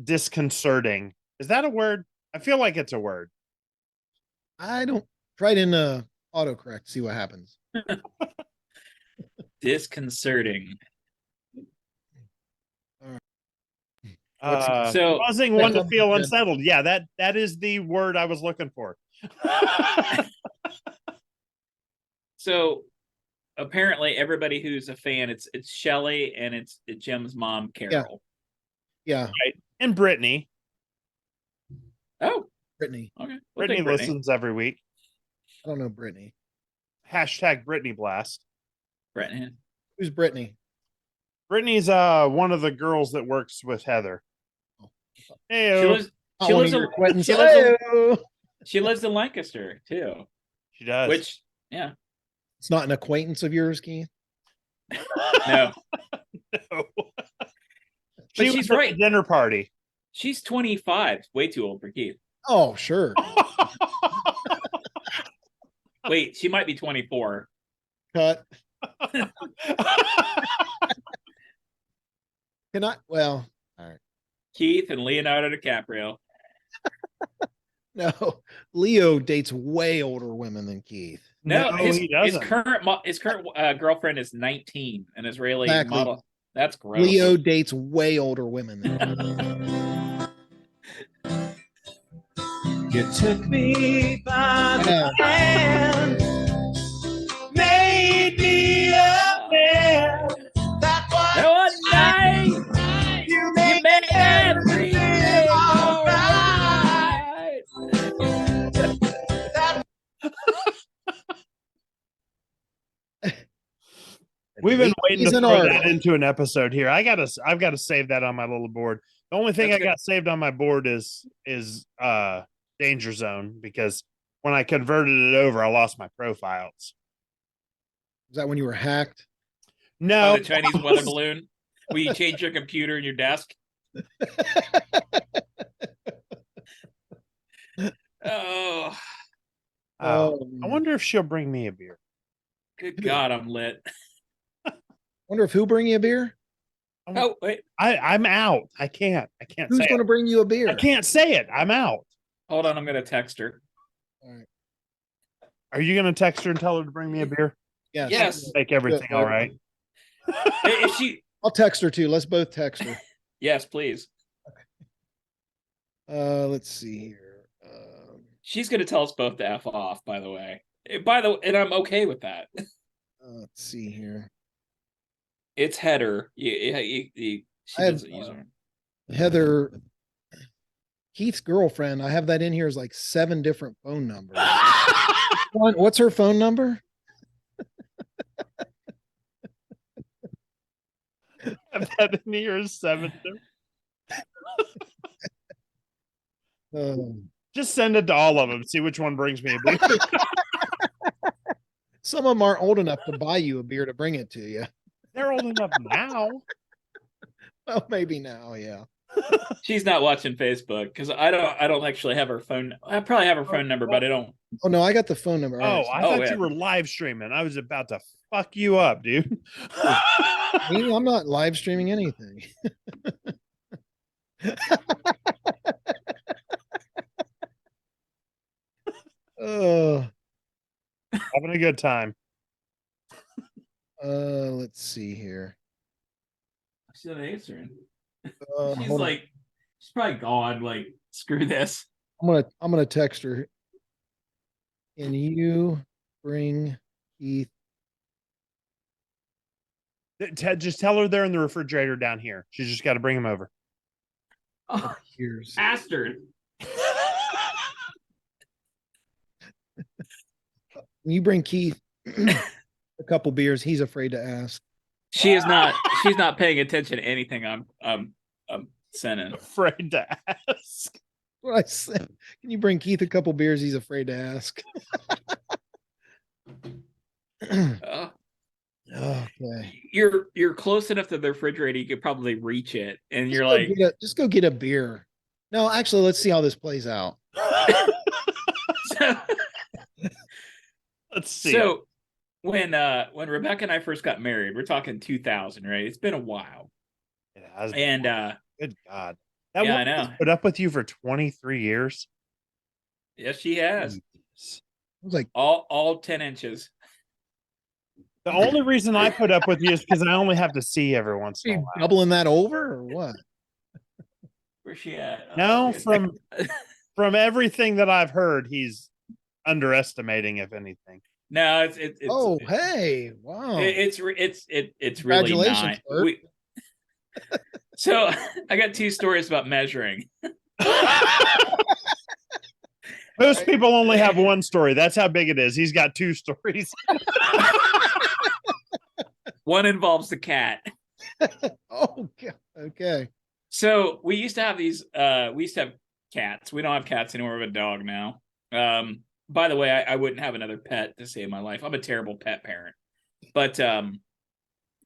disconcerting. Is that a word? I feel like it's a word. I don't try it in autocorrect, see what happens. Disconcerting. So causing one to feel unsettled. Yeah, that is the word I was looking for. So apparently everybody who's a fan, it's Shelly and it's Jim's mom, Carol. Yeah. Right. And Brittany. Oh, Brittany. okay. Brittany listens every week. I don't know Brittany. Hashtag Brittany Blast. Brittany. Who's Brittany? Brittany's one of the girls that works with Heather. Heyooo. She lives in Lancaster too. She does. Which, yeah. It's not an acquaintance of yours, Keith? No. No. But she's right. Dinner party. She's 25. Way too old for Keith. Oh, sure. Wait, she might be 24. Cut. Can I? Well, all right. Keith and Leonardo DiCaprio. No, Leo dates way older women than Keith. No, his doesn't. His current girlfriend is 19, an Israeli Exactly. model. That's gross. Leo dates way older women than Keith. You took me by the hand, made me a man. That was one night you made everything all right. We've been waiting to He's an throw artist. that into an episode here. I've got to save that on my little board. The only thing That's I got saved on my board is Danger Zone, because when I converted it over, I lost my profiles. Is that when you were hacked? No, By the Chinese weather balloon. Will you change your computer and your desk? Oh, I wonder if she'll bring me a beer. good God, I'm lit. Wonder if who bring you a beer? Oh, wait. I'm out. I can't Who's say going to it. bring you a beer? I can't say it. I'm out. Hold on, I'm going to text her. All right. Are you going to text her and tell her to bring me a beer? Yes. Yes. Make everything all right. If she, I'll text her too. Let's both text her. yes, please. Let's see here. She's going to tell us both to F off, by the way. And I'm okay with that. Let's see here. It's Heather. She doesn't use her. Heather, Keith's girlfriend. I have that in here as like 7 different phone numbers. What's her phone number? I've had in here is 7. Just send it to all of them. See which one brings me a beer. Some of them aren't old enough to buy you a beer to bring it to you. They're old enough now. Well, maybe now, yeah. She's not watching Facebook because I don't actually have her phone. I probably have her phone number, but I don't. Oh no, I got the phone number. Oh, I thought yeah. you were live streaming. I was about to fuck you up, dude. Me, I'm not live streaming anything. Having a good time. Let's see here. She's not answering. She's hold on. like, she's probably gone. Like, screw this. I'm gonna text her. Can you bring Keith? Just tell her they're in the refrigerator down here. She's just got to bring them over. Oh, Here's bastard. When you bring Keith a couple beers, he's afraid to ask. She is not. She's not paying attention to anything I'm sending. Afraid to ask. What I said. Can you bring Keith a couple beers? He's afraid to ask. Oh, Okay. you're close enough to the refrigerator. You could probably reach it, and you're Just go like, just go get a beer. No, actually, let's see how this plays out. so, Let's see. so when Rebecca and I first got married, we're talking 2000, right? It's been a while, It has and good God. That yeah, I woman has know. put up with you for 23 years. Yes, she has It was like, all 10 inches. The only reason I put up with you is because I only have to see you every once are in a you while. doubling that over or what? Where's she at? No, dude. from everything that I've heard, he's underestimating, if anything. No, it's Oh, hey, wow. it's really Congratulations, not. Bert. So I got two stories about measuring. Most people only have one story. That's how big it is. He's got two stories. One involves the cat. Oh, God. Okay. So we used to have these. We used to have cats. We don't have cats anymore. We have a dog now. By the way, I wouldn't have another pet to save my life. I'm a terrible pet parent. But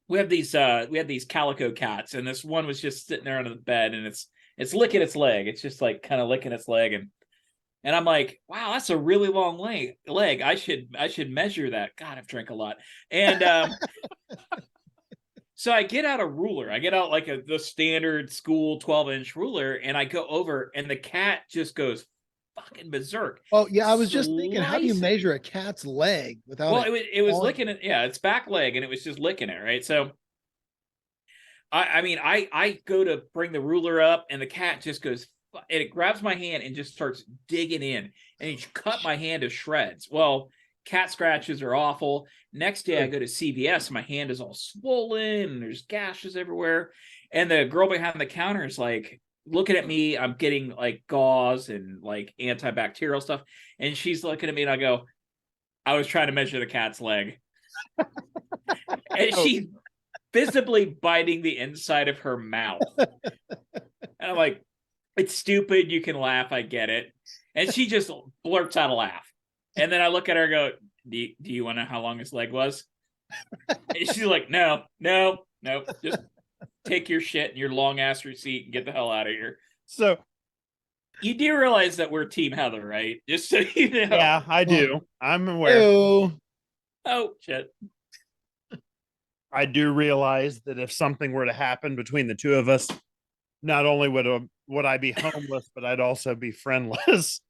we have these calico cats, and this one was just sitting there under the bed, and it's licking its leg. It's just like kind of licking its leg, and I'm like, wow, that's a really long leg. I should measure that. God, I've drank a lot. And so I get out a ruler. I get out like the standard school 12-inch ruler, and I go over, and the cat just goes fucking berserk. Oh, yeah. I was just thinking, how do you Slice- measure a cat's leg without Well, it was falling? licking it. Yeah, its back leg, and it was just licking it, right? So I go to bring the ruler up, and the cat just goes, and it grabs my hand and just starts digging in, and it cut my hand to shreds. Well, cat scratches are awful. Next day I go to CVS, and my hand is all swollen, and there's gashes everywhere. And the girl behind the counter is like looking at me. I'm getting like gauze and like antibacterial stuff, and she's looking at me, and I go, I was trying to measure the cat's leg. And she's visibly biting the inside of her mouth. And I'm like, it's stupid. You can laugh. I get it. And she just blurts out a laugh. And then I look at her and go, do you want to know how long his leg was? And she's like, no. Just take your shit and your long ass receipt and get the hell out of here. So You do realize that we're Team Heather, right? Just so you know. yeah, I do. I'm aware. Ew. Oh, shit. I do realize that if something were to happen between the two of us, not only would I be homeless, but I'd also be friendless.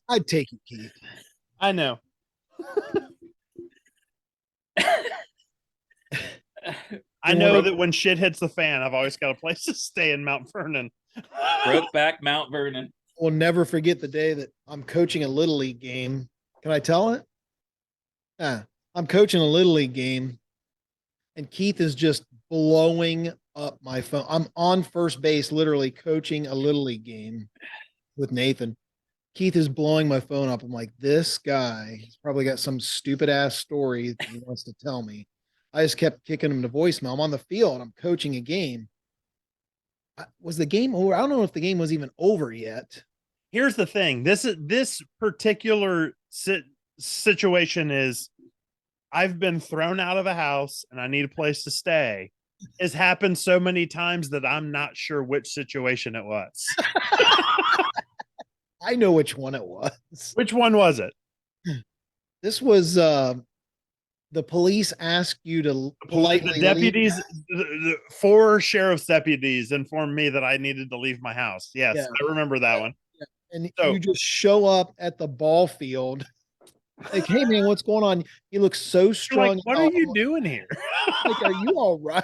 I'd take it, Keith. I know. I know that when shit hits the fan, I've always got a place to stay in Mount Vernon. Brokeback Mount Vernon. We'll never forget the day that I'm coaching a Little League game. Can I tell it? Yeah. I'm coaching a Little League game, and Keith is just blowing up my phone. I'm on first base, literally coaching a Little League game with Nathan. Keith is blowing my phone up. I'm like, this guy, he's probably got some stupid ass story that he wants to tell me. I just kept kicking him to voicemail. I'm on the field. I'm coaching a game. Was the game over? I don't know if the game was even over yet. Here's the thing. This particular situation is I've been thrown out of a house and I need a place to stay. It's happened so many times that I'm not sure which situation it was. I know which one it was. Which one was it? This was the police asked you to politely The deputies, the 4 sheriff's deputies informed me that I needed to leave my house. Yes, Yeah. I remember that one. and So- you just show up at the ball field. Like, hey man, what's going on? You look so You're strong. like, what are you doing here? Like, are you all right?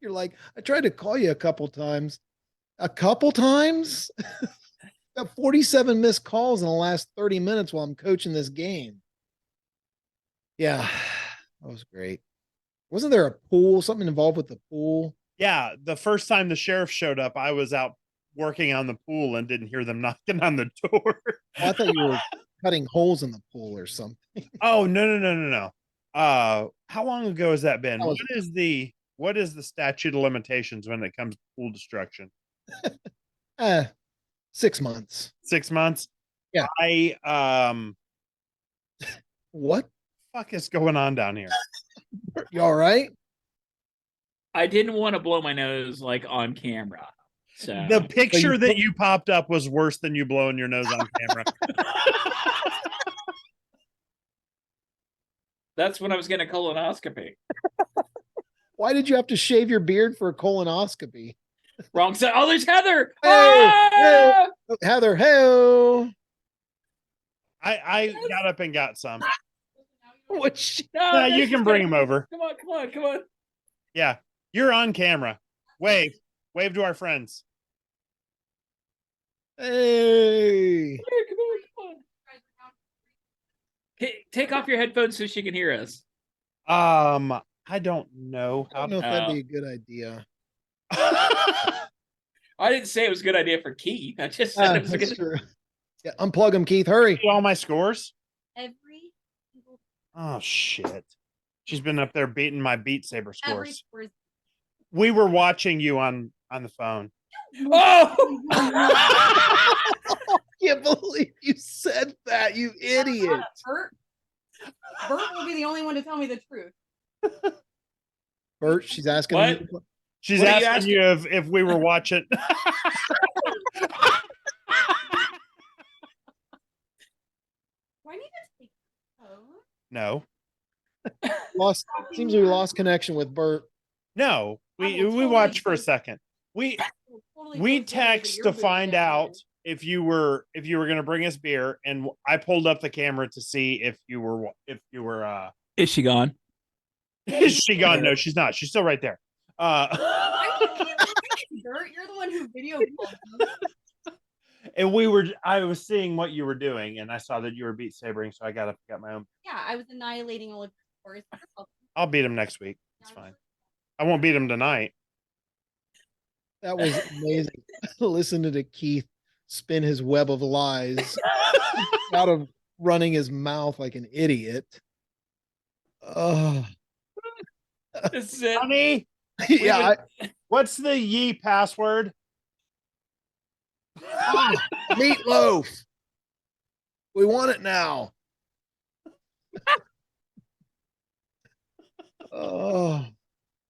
You're like, I tried to call you a couple times. A couple times? Got 47 missed calls in the last 30 minutes while I'm coaching this game. Yeah, that was great. Wasn't there a pool, something involved with the pool? Yeah, the first time the sheriff showed up, I was out working on the pool and didn't hear them knocking on the door. Oh, I thought you were cutting holes in the pool or something. Oh, no. How long ago has that been? That was- What is the statute of limitations when it comes to pool destruction? 6 months. 6 months? Yeah. What? Fuck is going on down here? You all right? I didn't want to blow my nose like on camera. So The picture you that put- you popped up was worse than you blowing your nose on camera. that's when I was getting a colonoscopy. Why did you have to shave your beard for a colonoscopy? Wrong side. Oh, there's Heather. Hey, Ah! Oh, Heather, hey, I got up and got some. what? She, No, Yeah, no, you she's can bring gonna- him over. Come on. Yeah, you're on camera. Wave to our friends. hey, Come on. Take off your headphones so she can hear us. I don't know I how don't know to. if that'd be a good idea. I didn't say it was a good idea for Keith. I just said it was a That's good. true. Yeah, unplug him, Keith. Hurry. all my scores. Every single Oh shit! She's been up there beating my Beat Saber every scores. score is We were watching you on the phone. Oh! Can't believe you said that, you idiot. Bert will be the only one to tell me the truth. Bert, she's asking What? you. She's What are you asking you if we were watching. Why need to take oh. No, Lost. Seems we lost connection with Bert. no. I We will totally watched for a take- second. We Totally we feel sorry that text you're to booted find down out here. if you were going to bring us beer, and I pulled up the camera to see if you were Is she gone? Is she gone? No, she's not. She's still right there. I can't Bert, you're the one who video called me. And I was seeing what you were doing, and I saw that you were Beat Sabering, so I got up and got my own. Yeah, I was annihilating all of your scores. I'll beat him next week. It's fine. I won't beat him tonight. That was amazing. Listen to Keith spin his web of lies out of running his mouth like an idiot. Oh, This is it. Honey, yeah. what's the Yee password? Meatloaf. We want it now. Oh,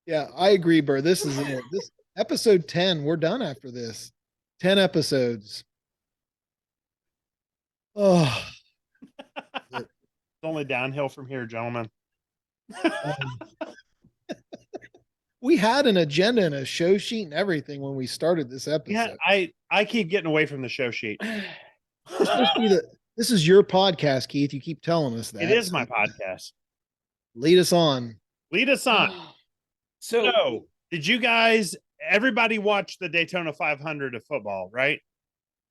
yeah, I agree, Bert. This is it. This episode 10. We're done after this. 10 episodes. Oh, It's only downhill from here, gentlemen. we had an agenda and a show sheet and everything when we started this episode. Yeah, I keep getting away from the show sheet. It's supposed to be this is your podcast, Keith. You keep telling us that. It is my podcast. Lead us on. Lead us on. So So, did you guys? Everybody watch the Daytona 500 of football, right?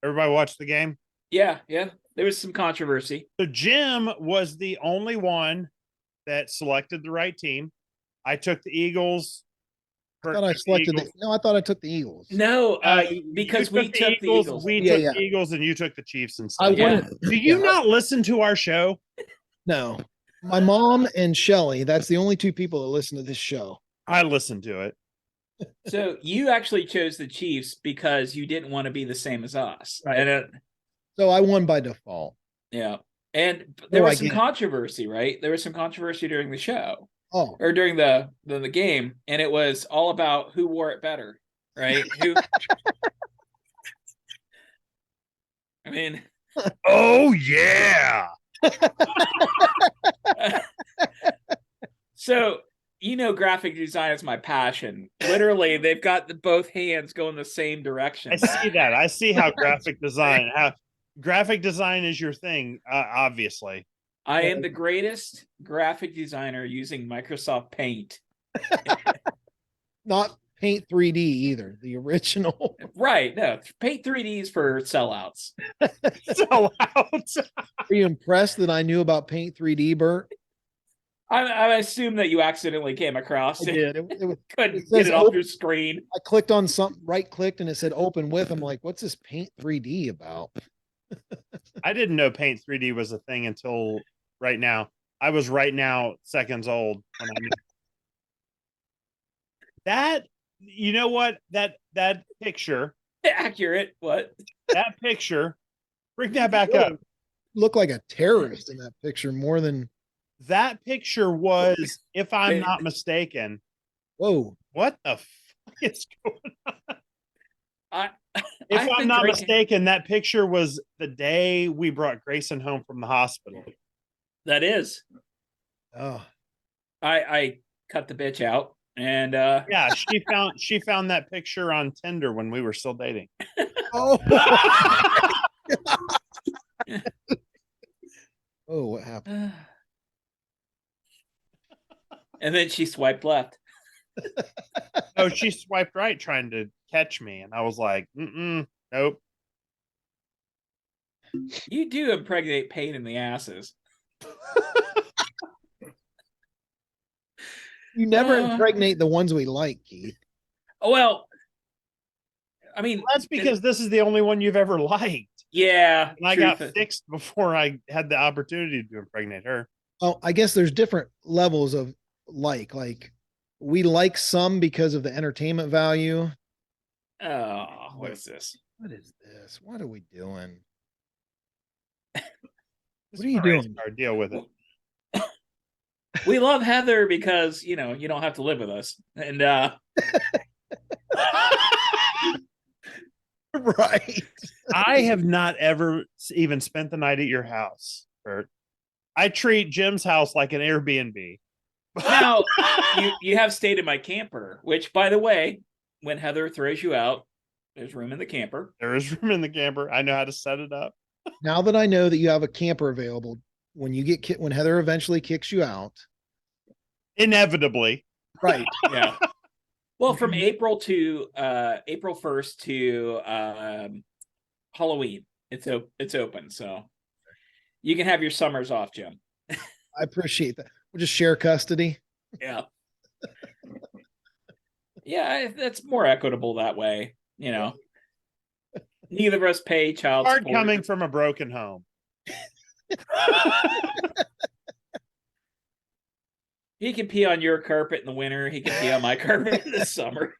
Everybody watched the game. yeah, there was some controversy. So Jim was the only one that selected the right team. I took the Eagles. I thought I selected Eagles. no, I thought I took the Eagles. No, You because we took the Eagles. We Yeah, took yeah. the Eagles, and you took the Chiefs I instead. Yeah. wanted Do you yeah. not listen to our show? No. My mom and Shelly, that's the only two people that listen to this show. I listen to it. So you actually chose the Chiefs because you didn't want to be the same as us. Right. And So I won by default. yeah. And there I was some get it. controversy, right? There was some controversy during the show Oh, or during the game, and it was all about who wore it better, right? Who I mean, Oh yeah. so graphic design is my passion. Literally, they've got both hands going the same direction. I see that. I see how graphic design is your thing, obviously. I am the greatest graphic designer using Microsoft Paint. not Paint 3D either, the original. Right. No, Paint 3D is for sellouts. So out. Are you impressed that I knew about Paint 3D, Bert? I assume that you accidentally came across I it. did. It Couldn't it get says it off open. your screen. I clicked on something, right clicked, and it said open with. I'm like, what's this Paint 3D about? I didn't know Paint 3D was a thing until right now. I was right now seconds old when I knew. That, you know what? That picture, Accurate. What? that picture, bring that back up. Look like a terrorist in that picture more than. That picture was, if I'm Wait. not mistaken, Whoa. what the fuck is going I If I've I'm been not drinking- mistaken, that picture was the day we brought Grayson home from the hospital. That is. Oh. I cut the bitch out and Yeah, she found that picture on Tinder when we were still dating. Oh. Oh, what happened? and then she swiped left. Oh, she swiped right trying to catch me, and I was like, nope. You do impregnate pain in the asses. You never Uh. impregnate the ones we like, Keith. Oh well. I mean, That's because this is the only one you've ever liked. yeah, And I got truth. fixed before I had the opportunity to impregnate her. Oh, I guess there's different levels of like we like some because of the entertainment value. Oh, what is this? What is this? What are we doing? It's What are you a race doing? car, deal with it. We love Heather because you don't have to live with us. And Right. I have not ever even spent the night at your house, Bert. I treat Jim's house like an Airbnb. now you have stayed in my camper, which by the way, when Heather throws you out, there's room in the camper. There is room in the camper. I know how to set it up. Now that I know that you have a camper available, when you get when Heather eventually kicks you out, Inevitably. right? Yeah. Well, from April 1st to Halloween, it's open, so you can have your summers off, Jim. I appreciate that. We'll just share custody. Yeah. Yeah, that's more equitable that way. Neither of us pay child Hard support. coming from a broken home. He can pee on your carpet in the winter. He can pee on my carpet in the summer.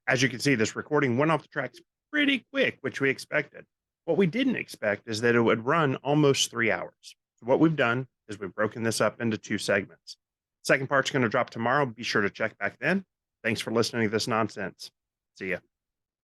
As you can see, this recording went off the tracks pretty quick, which we expected. What we didn't expect is that it would run almost 3 hours. So what we've done is we've broken this up into 2 segments. Second part's going to drop tomorrow. Be sure to check back then. Thanks for listening to this nonsense. See ya.